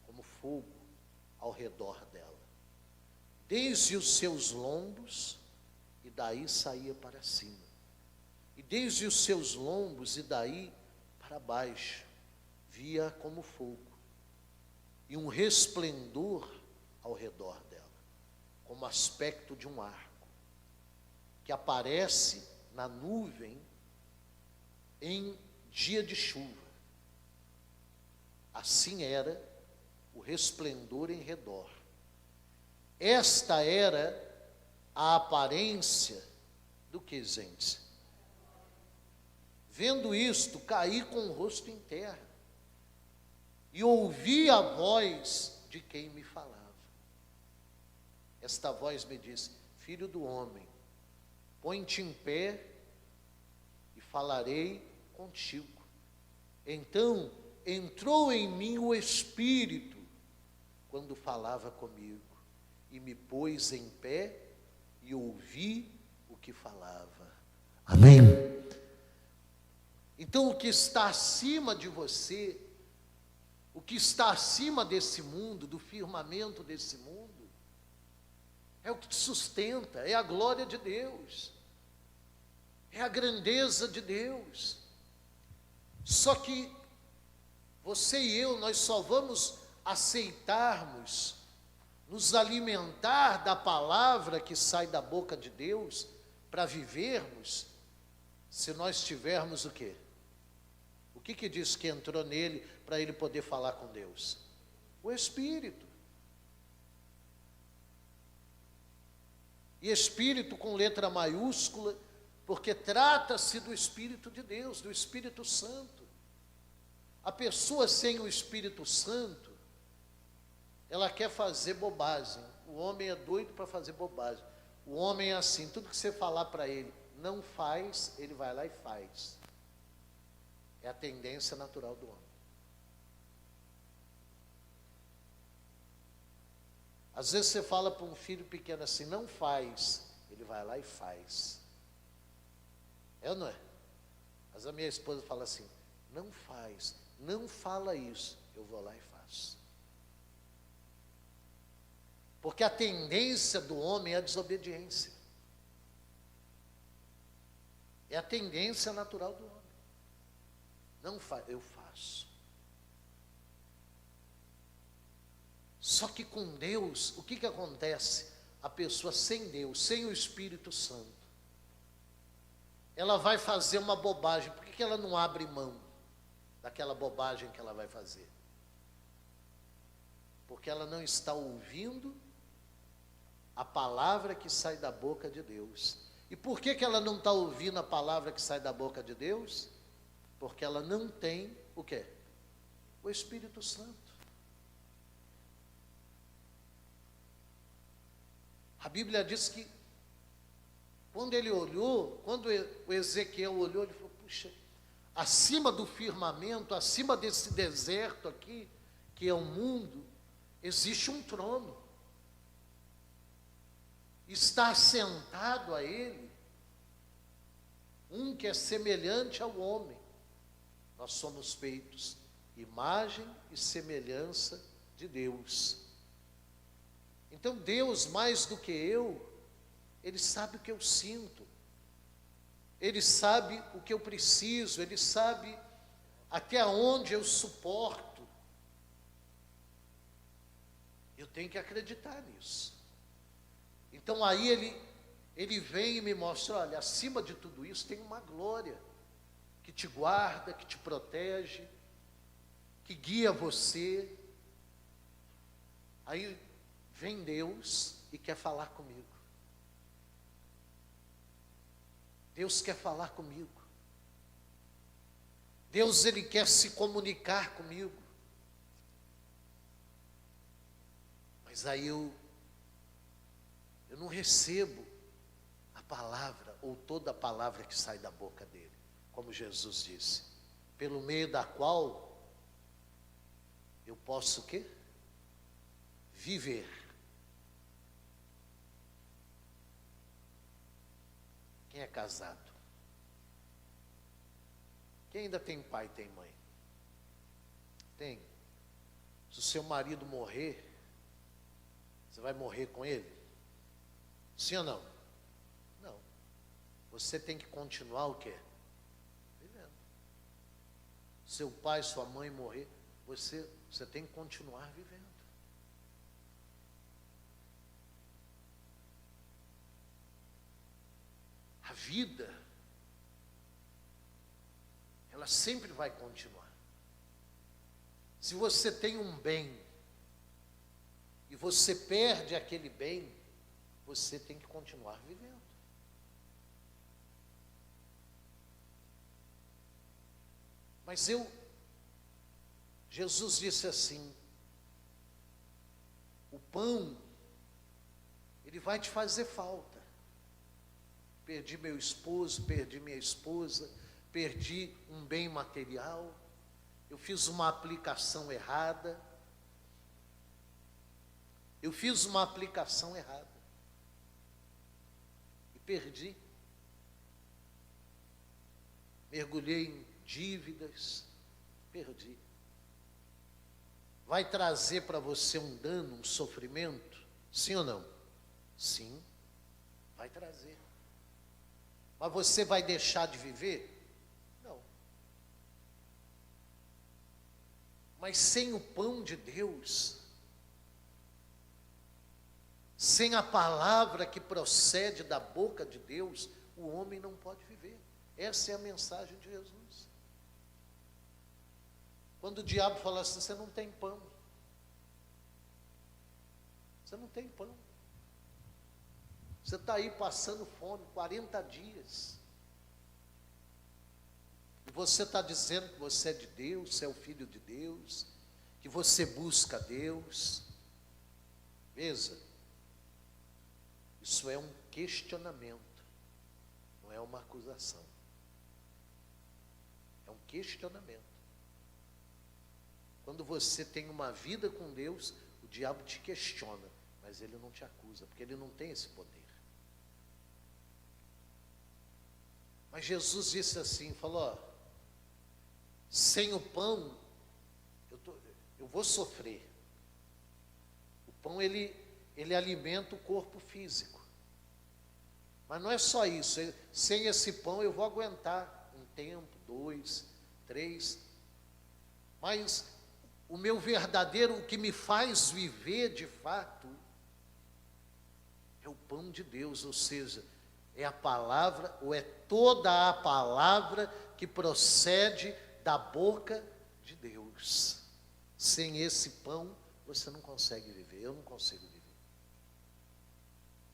como fogo ao redor dela, desde os seus lombos, e daí saía para cima, e desde os seus lombos e daí para baixo, via como fogo, e um resplendor ao redor dela, como aspecto de um arco, que aparece na nuvem em dia de chuva. Assim era o resplendor em redor. Esta era a aparência do que, gente? Vendo isto, caí com o rosto em terra e ouvi a voz de quem me falava. Esta voz me disse: filho do homem, põe-te em pé e falarei contigo. Então entrou em mim o Espírito quando falava comigo, e me pôs em pé e ouvi o que falava. Amém? Então o que está acima de você, o que está acima desse mundo, do firmamento desse mundo, é o que te sustenta, é a glória de Deus, é a grandeza de Deus. Só que você e eu, nós só vamos aceitarmos, nos alimentar da palavra que sai da boca de Deus, para vivermos, se nós tivermos o quê? O que diz que entrou nele, para ele poder falar com Deus? O Espírito. E Espírito com letra maiúscula, porque trata-se do Espírito de Deus, do Espírito Santo. A pessoa sem o Espírito Santo, ela quer fazer bobagem. O homem é doido para fazer bobagem. O homem é assim, tudo que você falar para ele, não faz, ele vai lá e faz. É a tendência natural do homem. Às vezes você fala para um filho pequeno assim, não faz, ele vai lá e faz. É ou não é? Mas a minha esposa fala assim, não faz, não fala isso, eu vou lá e faço. Porque a tendência do homem é a desobediência. É a tendência natural do homem. Não faz, eu faço. Só que com Deus, o que acontece? A pessoa sem Deus, sem o Espírito Santo, ela vai fazer uma bobagem. Por que ela não abre mão daquela bobagem que ela vai fazer? Porque ela não está ouvindo a palavra que sai da boca de Deus. E por que ela não está ouvindo a palavra que sai da boca de Deus? Porque ela não tem o quê? O Espírito Santo. A Bíblia diz que quando ele olhou, quando o Ezequiel olhou, ele falou, puxa, acima do firmamento, acima desse deserto aqui, que é o mundo, existe um trono. Está assentado a ele um que é semelhante ao homem. Nós somos feitos imagem e semelhança de Deus. Então Deus, mais do que eu, Ele sabe o que eu sinto, Ele sabe o que eu preciso, Ele sabe até onde eu suporto. Eu tenho que acreditar nisso. Então aí ele vem e me mostra, olha, acima de tudo isso tem uma glória que te guarda, que te protege, que guia você. Aí vem Deus e quer falar comigo. Deus quer falar comigo. Deus, Ele quer se comunicar comigo. Mas aí eu não recebo a palavra, ou toda a palavra que sai da boca dele, como Jesus disse, pelo meio da qual eu posso o quê? Viver. Quem é casado? Quem ainda tem pai e tem mãe? Tem. Se o seu marido morrer, você vai morrer com ele? Sim ou não? Não. Você tem que continuar o quê? Vivendo. Seu pai, sua mãe morrer, você tem que continuar vivendo. A vida, ela sempre vai continuar. Se você tem um bem e você perde aquele bem, você tem que continuar vivendo. Mas Jesus disse assim, o pão, ele vai te fazer falta. Perdi meu esposo, perdi minha esposa, perdi um bem material, eu fiz uma aplicação errada. Eu fiz uma aplicação errada. E perdi. Mergulhei em dívidas, perdi. Vai trazer para você um dano, um sofrimento? Sim ou não? Sim, vai trazer. Mas você vai deixar de viver? Não. Mas sem o pão de Deus, sem a palavra que procede da boca de Deus, o homem não pode viver. Essa é a mensagem de Jesus. Quando o diabo fala assim, você não tem pão. Você não tem pão. Você está aí passando fome, 40 dias. E você está dizendo que você é de Deus, você é o filho de Deus, que você busca Deus. Veja, isso é um questionamento, não é uma acusação. É um questionamento. Quando você tem uma vida com Deus, o diabo te questiona, mas ele não te acusa, porque ele não tem esse poder. Mas Jesus disse assim, falou, ó, sem o pão, eu vou sofrer. O pão, ele alimenta o corpo físico. Mas não é só isso, sem esse pão eu vou aguentar um tempo, 2, 3. Mas o meu verdadeiro, o que me faz viver de fato, é o pão de Deus, ou seja, é a palavra, ou é toda a palavra que procede da boca de Deus. Sem esse pão, você não consegue viver, eu não consigo viver.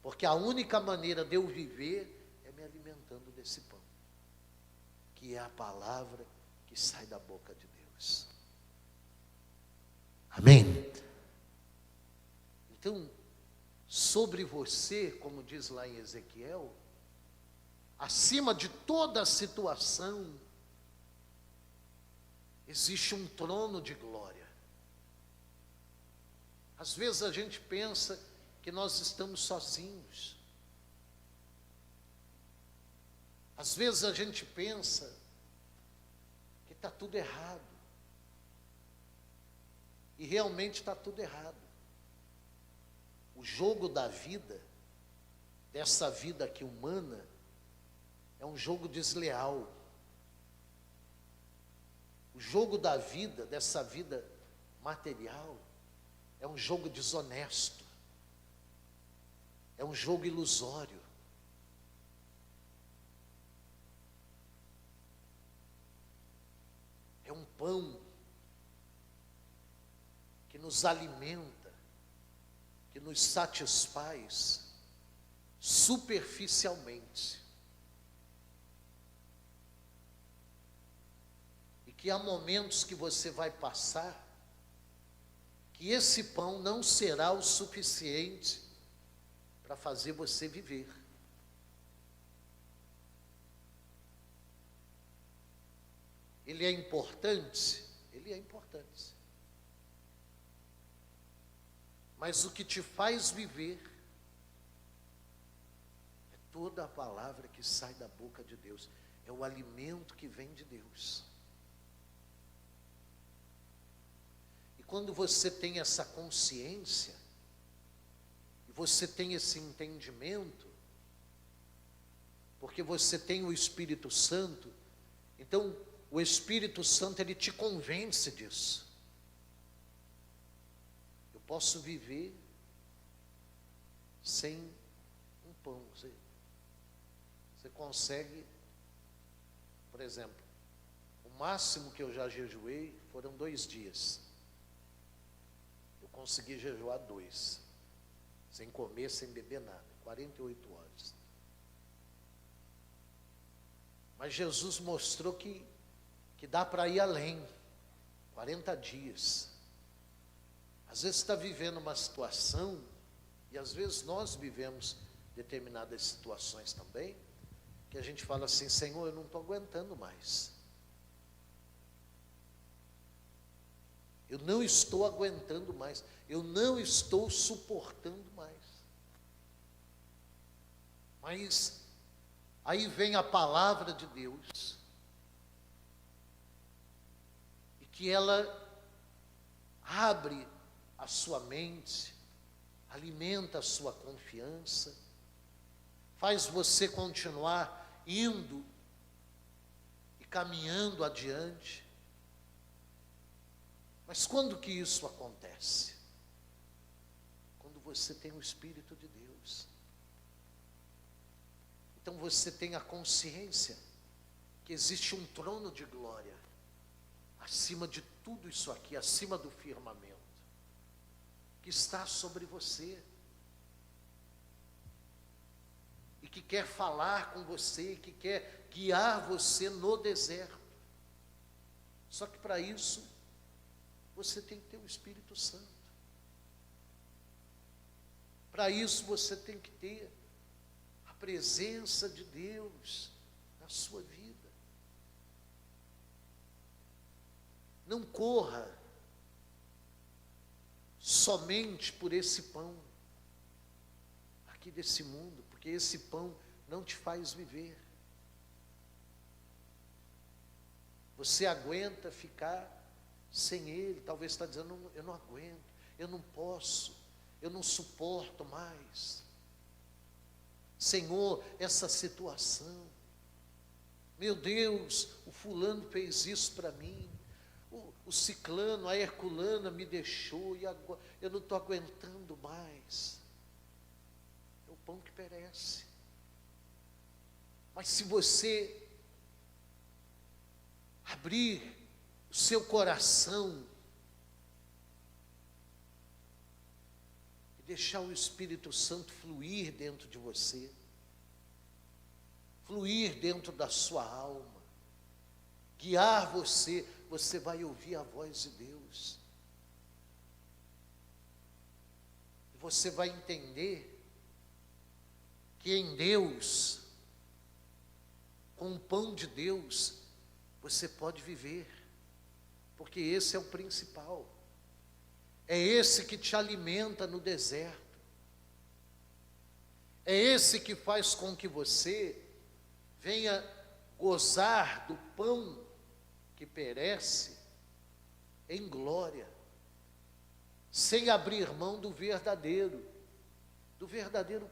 Porque a única maneira de eu viver é me alimentando desse pão, que é a palavra que sai da boca de Deus. Amém? Então, sobre você, como diz lá em Ezequiel, acima de toda a situação, existe um trono de glória. Às vezes a gente pensa que nós estamos sozinhos. Às vezes a gente pensa que está tudo errado. E realmente está tudo errado. O jogo da vida, dessa vida aqui humana, é um jogo desleal. O jogo da vida, dessa vida material, é um jogo desonesto. É um jogo ilusório. É um pão que nos alimenta, que nos satisfaz superficialmente. E que há momentos que você vai passar, que esse pão não será o suficiente para fazer você viver. Ele é importante? Ele é importante. Mas o que te faz viver é toda a palavra que sai da boca de Deus. É o alimento que vem de Deus. E quando você tem essa consciência, e você tem esse entendimento, porque você tem o Espírito Santo, então o Espírito Santo, ele te convence disso. Eu posso viver sem um pão. Você consegue, por exemplo, o máximo que eu já jejuei foram 2 dias. Eu consegui jejuar 2, sem comer, sem beber nada, 48 horas. Mas Jesus mostrou que dá para ir além, 40 dias. Às vezes você está vivendo uma situação, e às vezes nós vivemos determinadas situações também, que a gente fala assim: Senhor, eu não estou aguentando mais. Eu não estou aguentando mais. Eu não estou suportando mais. Mas aí vem a palavra de Deus, e que ela abre a sua mente, alimenta a sua confiança, faz você continuar indo e caminhando adiante. Mas quando que isso acontece? Quando você tem o Espírito de Deus. Então você tem a consciência que existe um trono de glória acima de tudo isso aqui, acima do firmamento, que está sobre você e que quer falar com você, que quer guiar você no deserto. Só que para isso você tem que ter o Espírito Santo. Para isso você tem que ter a presença de Deus na sua vida. Não corra somente por esse pão aqui desse mundo, porque esse pão não te faz viver. Você aguenta ficar sem ele, talvez está dizendo: eu não aguento, eu não posso, eu não suporto mais. Senhor, essa situação, meu Deus, o fulano fez isso para mim, o ciclano, a herculana me deixou, e agora eu não estou aguentando mais. É o pão que perece. Mas se você abrir o seu coração e deixar o Espírito Santo fluir dentro de você, fluir dentro da sua alma, guiar você, você vai ouvir a voz de Deus. Você vai entender que em Deus, com o pão de Deus, você pode viver, porque esse é o principal. É esse que te alimenta no deserto. É esse que faz com que você venha gozar do pão que perece em glória, sem abrir mão do verdadeiro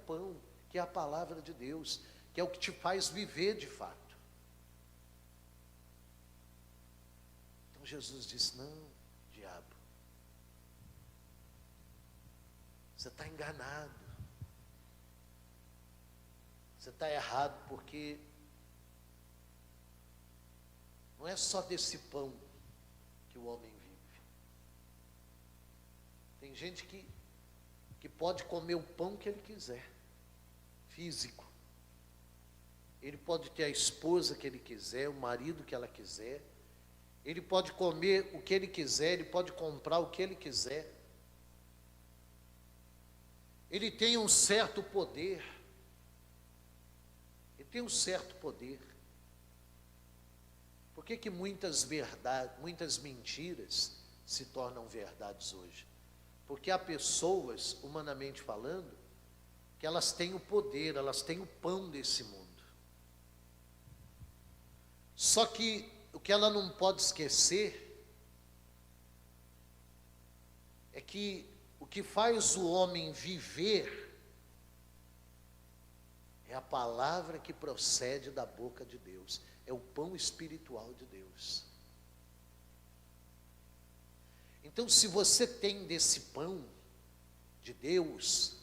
pão, que é a palavra de Deus, que é o que te faz viver de fato. Então Jesus disse: não, diabo, você está enganado, você está errado, porque não é só desse pão que o homem vive. Tem gente que pode comer o pão que ele quiser, físico. Ele pode ter a esposa que ele quiser, o marido que ela quiser. Ele pode comer o que ele quiser, ele pode comprar o que ele quiser. Ele tem um certo poder. Ele tem um certo poder. Por que muitas verdades, muitas mentiras se tornam verdades hoje? Porque há pessoas, humanamente falando, que elas têm o poder, elas têm o pão desse mundo. Só que o que ela não pode esquecer é que o que faz o homem viver é a palavra que procede da boca de Deus, é o pão espiritual de Deus. Então, se você tem desse pão de Deus,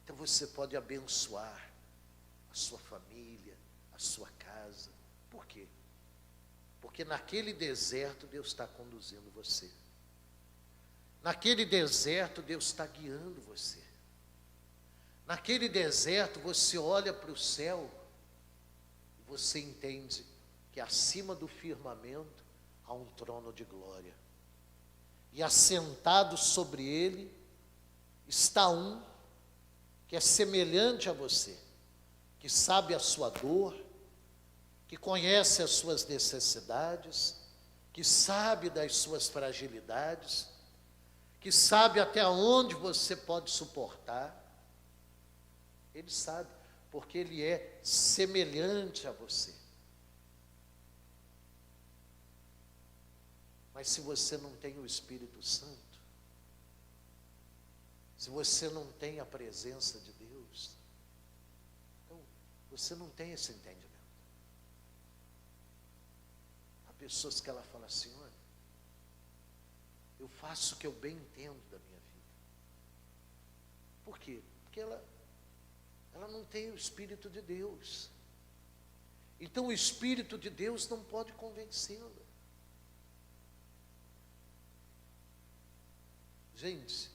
então você pode abençoar a sua família, a sua casa. Por quê? Porque naquele deserto Deus está conduzindo você. Naquele deserto Deus está guiando você. Naquele deserto você olha para o céu e você entende que acima do firmamento há um trono de glória. E assentado sobre ele está um que é semelhante a você, que sabe a sua dor, que conhece as suas necessidades, que sabe das suas fragilidades, que sabe até onde você pode suportar. Ele sabe, porque ele é semelhante a você. Mas se você não tem o Espírito Santo, se você não tem a presença de Deus, então você não tem esse entendimento. Há pessoas que ela fala assim: olha, eu faço o que eu bem entendo da minha vida. Por quê? Porque ela não tem o Espírito de Deus. Então o Espírito de Deus não pode convencê-la. Gente,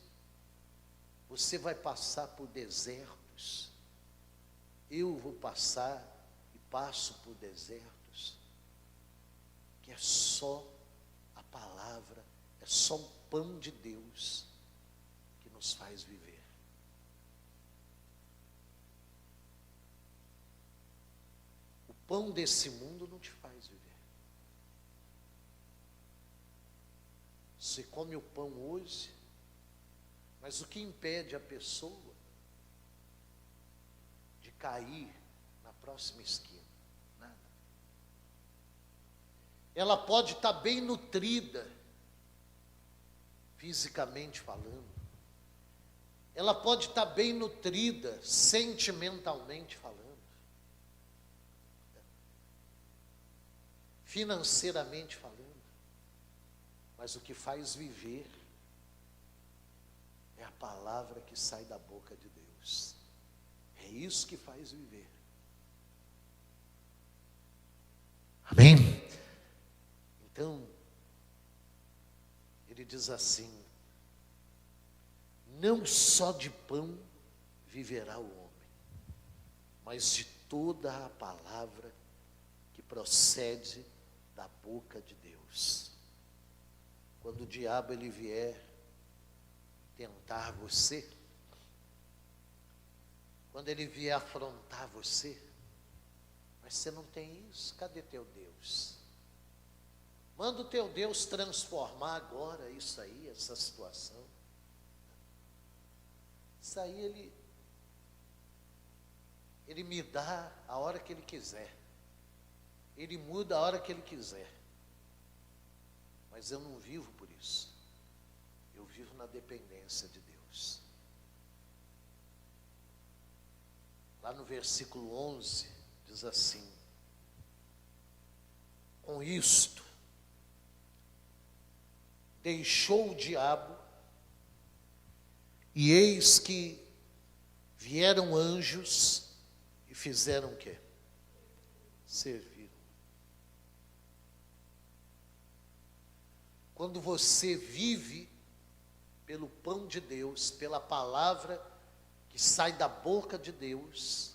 você vai passar por desertos. Eu vou passar e passo por desertos, que é só a palavra, é só o pão de Deus que nos faz viver. O pão desse mundo não te faz viver. Você come o pão hoje, mas o que impede a pessoa de cair na próxima esquina? Nada. Ela pode estar bem nutrida, fisicamente falando. Ela pode estar bem nutrida, sentimentalmente falando. Financeiramente falando. Mas o que faz viver é a palavra que sai da boca de Deus. É isso que faz viver. Amém? Então, ele diz assim: não só de pão viverá o homem, mas de toda a palavra que procede da boca de Deus. Quando o diabo ele vier tentar você, quando ele vier afrontar você, mas você não tem isso, cadê teu Deus? Manda o teu Deus transformar agora isso aí, essa situação. Isso aí ele me dá a hora que ele quiser. Ele muda a hora que ele quiser. Mas eu não vivo por isso. Eu vivo na dependência de Deus. Lá no versículo 11, diz assim: com isto, deixou o diabo, e eis que vieram anjos e fizeram o quê? Serviram. Quando você vive pelo pão de Deus, pela palavra que sai da boca de Deus,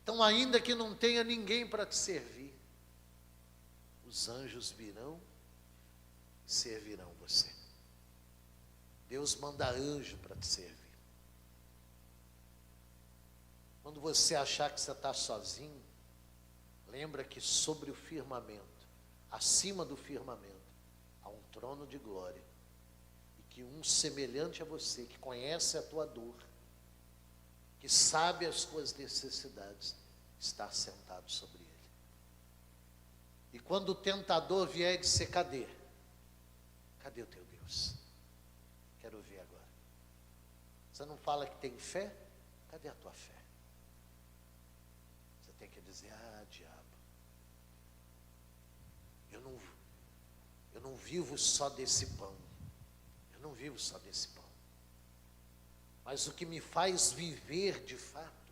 então ainda que não tenha ninguém para te servir, os anjos virão e servirão você. Deus manda anjo para te servir. Quando você achar que você está sozinho, lembra que sobre o firmamento, acima do firmamento, há um trono de glória. E que um semelhante a você, que conhece a tua dor, que sabe as tuas necessidades, está sentado sobre ele. E quando o tentador vier e dizer: cadê? Cadê o teu Deus? Quero ver agora. Você não fala que tem fé? Cadê a tua fé? Você tem que dizer: ah, diabo, eu não vivo só desse pão. Eu não vivo só desse pão. Mas o que me faz viver de fato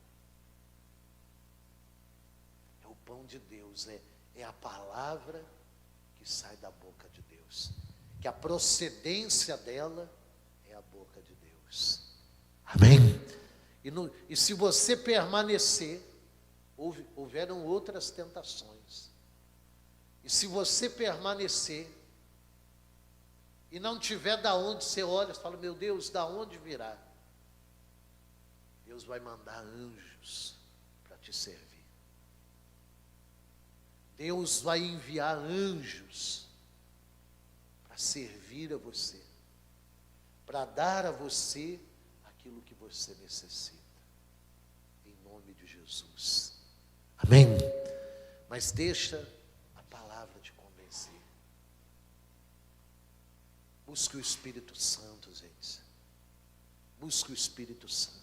é o pão de Deus, é a palavra que sai da boca de Deus, que a procedência dela é a boca de Deus. Amém? E se você permanecer, houveram outras tentações, e se você permanecer e não tiver da onde, você olha e fala: meu Deus, da onde virá? Deus vai mandar anjos para te servir. Deus vai enviar anjos para servir a você, para dar a você aquilo que você necessita, em nome de Jesus. Amém? Mas deixa a palavra te convencer. Busque o Espírito Santo, gente. Busque o Espírito Santo.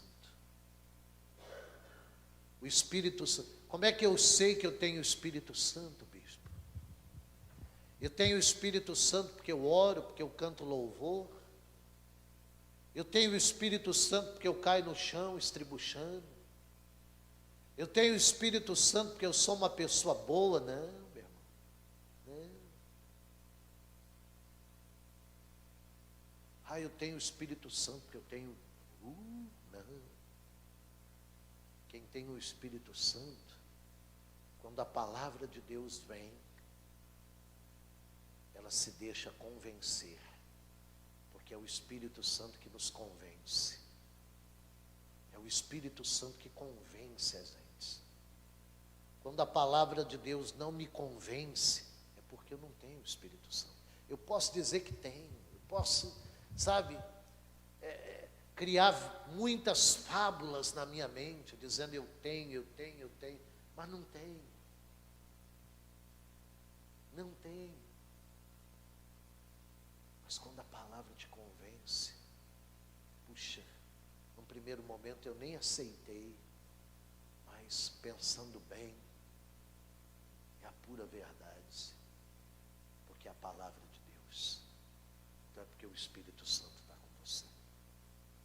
O Espírito Santo. Como é que eu sei que eu tenho o Espírito Santo, bispo? Eu tenho o Espírito Santo porque eu oro, porque eu canto louvor. Eu tenho o Espírito Santo porque eu caio no chão estribuchando. Eu tenho o Espírito Santo porque eu sou uma pessoa boa. Não, meu irmão. Não. Ah, eu tenho o Espírito Santo porque eu tenho... Não. Quem tem o Espírito Santo, quando a palavra de Deus vem, ela se deixa convencer, porque é o Espírito Santo que nos convence. É o Espírito Santo que convence a gente. Quando a palavra de Deus não me convence, é porque eu não tenho o Espírito Santo. Eu posso dizer que tenho, eu posso, sabe, criar muitas fábulas na minha mente, dizendo eu tenho, mas não tenho. Não tenho. Mas quando a palavra te convence, puxa, num primeiro momento eu nem aceitei, mas pensando bem, é a pura verdade, porque é a palavra de Deus. Então é porque o Espírito Santo está com você.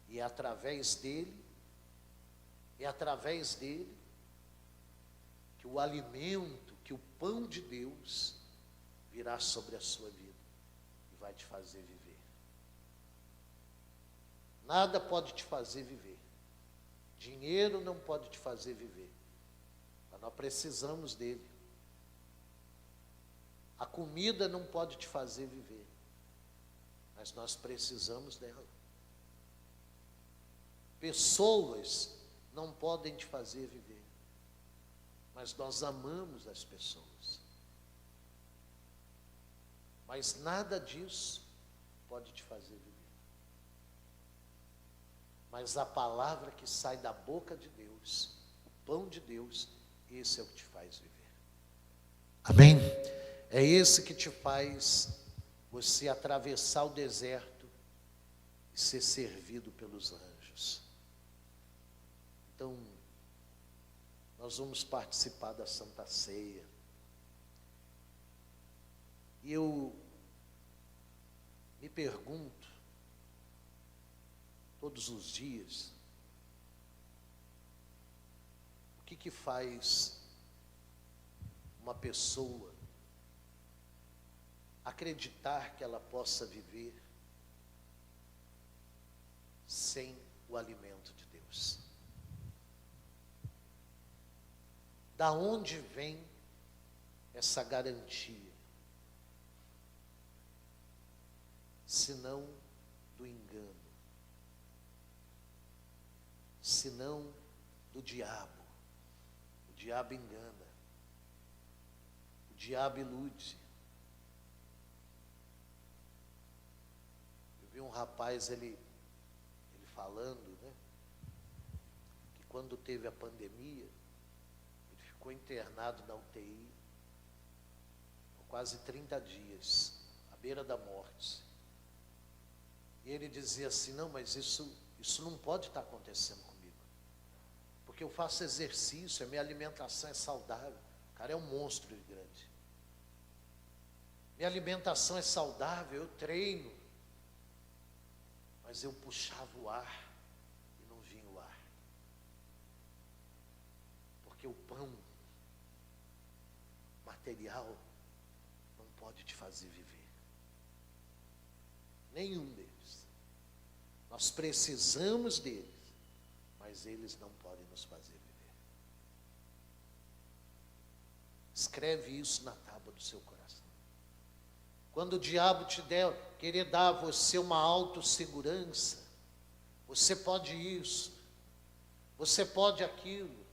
E é através dele que o alimento, que o pão de Deus virá sobre a sua vida e vai te fazer viver. Nada pode te fazer viver. Dinheiro não pode te fazer viver, mas nós precisamos dele. A comida não pode te fazer viver, mas nós precisamos dela. Pessoas não podem te fazer viver, mas nós amamos as pessoas. Mas nada disso pode te fazer viver. Mas a palavra que sai da boca de Deus, o pão de Deus, esse é o que te faz viver. Amém? É esse que te faz você atravessar o deserto e ser servido pelos anjos. Então, nós vamos participar da Santa Ceia. E eu me pergunto, todos os dias, o que faz uma pessoa acreditar que ela possa viver sem o alimento de Deus? Da onde vem essa garantia? Senão do engano, senão do diabo. O diabo engana, o diabo ilude. Eu vi um rapaz, ele falando, né, que quando teve a pandemia, ele ficou internado na UTI por quase 30 dias, à beira da morte. E ele dizia assim, não, mas isso não pode estar acontecendo comigo, porque eu faço exercício, a minha alimentação é saudável. O cara é um monstro de grande. Minha alimentação é saudável, eu treino, mas eu puxava o ar e não vinha o ar, porque o pão material não pode te fazer viver. Nenhum deles. Nós precisamos deles, mas eles não podem nos fazer viver. Escreve isso na tábua do seu coração. Quando o diabo querer dar a você uma autossegurança, você pode isso, você pode aquilo,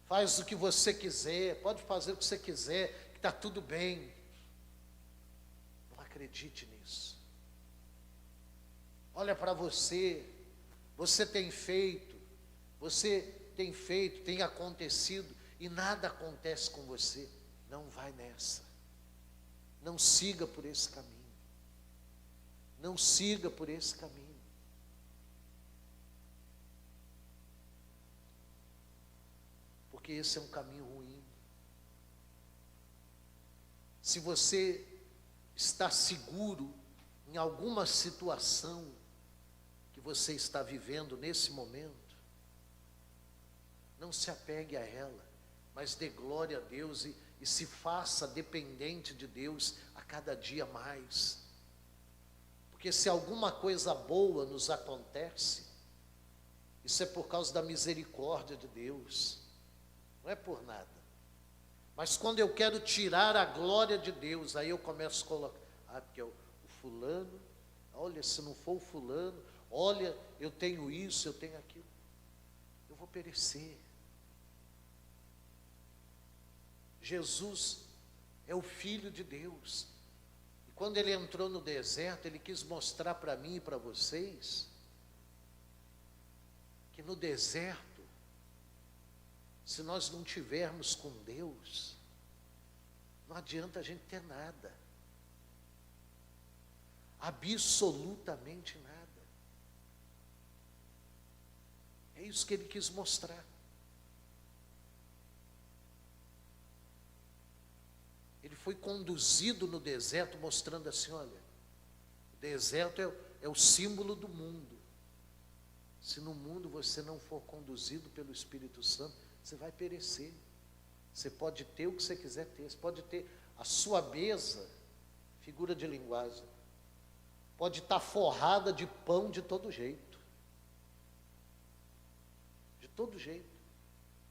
faz o que você quiser, pode fazer o que você quiser, que está tudo bem. Não acredite nisso. Olha para você, você tem feito, tem acontecido, e nada acontece com você. Não vai nessa. Não siga por esse caminho. Não siga por esse caminho. Porque esse é um caminho ruim. Se você está seguro em alguma situação que você está vivendo nesse momento, não se apegue a ela, mas dê glória a Deus e se faça dependente de Deus a cada dia mais. Porque se alguma coisa boa nos acontece, isso é por causa da misericórdia de Deus, não é por nada. Mas quando eu quero tirar a glória de Deus, aí eu começo a colocar, porque o fulano, olha, se não for o fulano, olha, eu tenho isso, eu tenho aquilo, eu vou perecer. Jesus é o Filho de Deus, e quando ele entrou no deserto, ele quis mostrar para mim e para vocês, que no deserto, se nós não tivermos com Deus, não adianta a gente ter nada, absolutamente nada. É isso que ele quis mostrar. Ele foi conduzido no deserto mostrando assim, olha, o deserto é o símbolo do mundo. Se no mundo você não for conduzido pelo Espírito Santo, você vai perecer. Você pode ter o que você quiser ter, você pode ter a sua mesa, figura de linguagem, pode estar forrada de pão de todo jeito, todo jeito,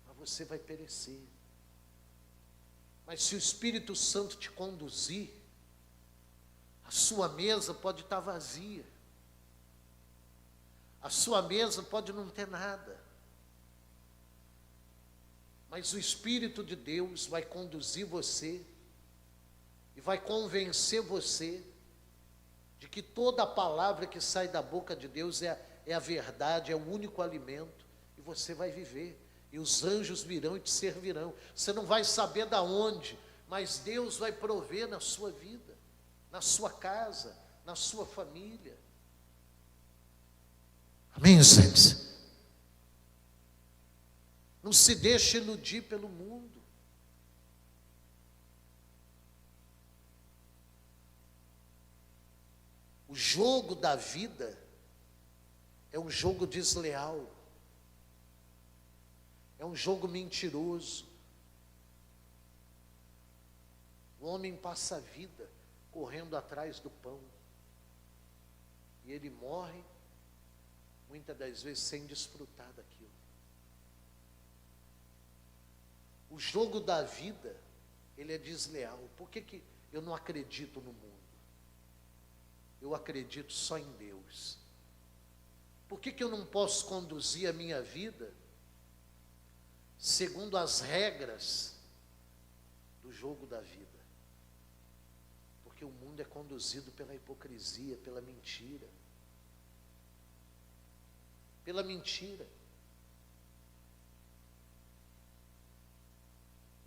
mas você vai perecer. Mas se o Espírito Santo te conduzir, a sua mesa pode estar vazia, a sua mesa pode não ter nada, mas o Espírito de Deus vai conduzir você e vai convencer você de que toda a palavra que sai da boca de Deus é a verdade, é o único alimento, e você vai viver, e os anjos virão e te servirão. Você não vai saber da onde, mas Deus vai prover na sua vida, na sua casa, na sua família. Amém, gente? Não se deixe iludir pelo mundo. O jogo da vida é um jogo desleal, é um jogo mentiroso. O homem passa a vida correndo atrás do pão, e ele morre, muitas das vezes, sem desfrutar daquilo. O jogo da vida, ele é desleal. Por que eu não acredito no mundo? Eu acredito só em Deus. Por que eu não posso conduzir a minha vida segundo as regras do jogo da vida? Porque o mundo é conduzido pela hipocrisia, pela mentira. Pela mentira.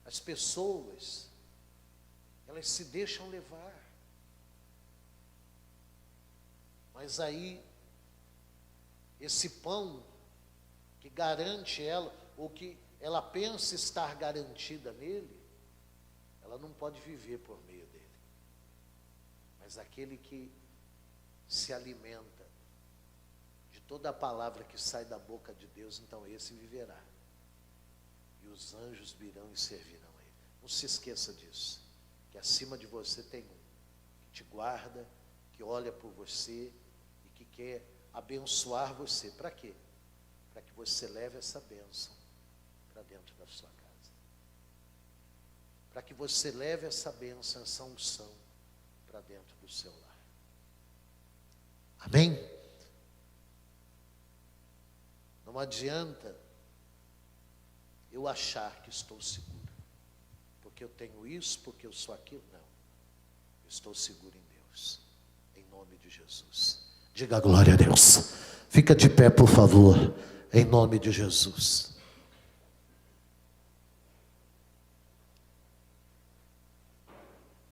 As pessoas, elas se deixam levar. Mas aí, esse pão que garante ela, ou que ela pensa estar garantida nele, ela não pode viver por meio dele. Mas aquele que se alimenta de toda a palavra que sai da boca de Deus, então esse viverá. E os anjos virão e servirão a ele. Não se esqueça disso, que acima de você tem um que te guarda, que olha por você e que quer abençoar você. Para quê? Para que você leve essa bênção para dentro da sua casa. Para que você leve essa bênção, essa unção para dentro do seu lar. Amém? Não adianta eu achar que estou seguro, porque eu tenho isso, porque eu sou aquilo. Não, eu estou seguro em Deus, em nome de Jesus. Diga glória a Deus. Fica de pé, por favor, em nome de Jesus.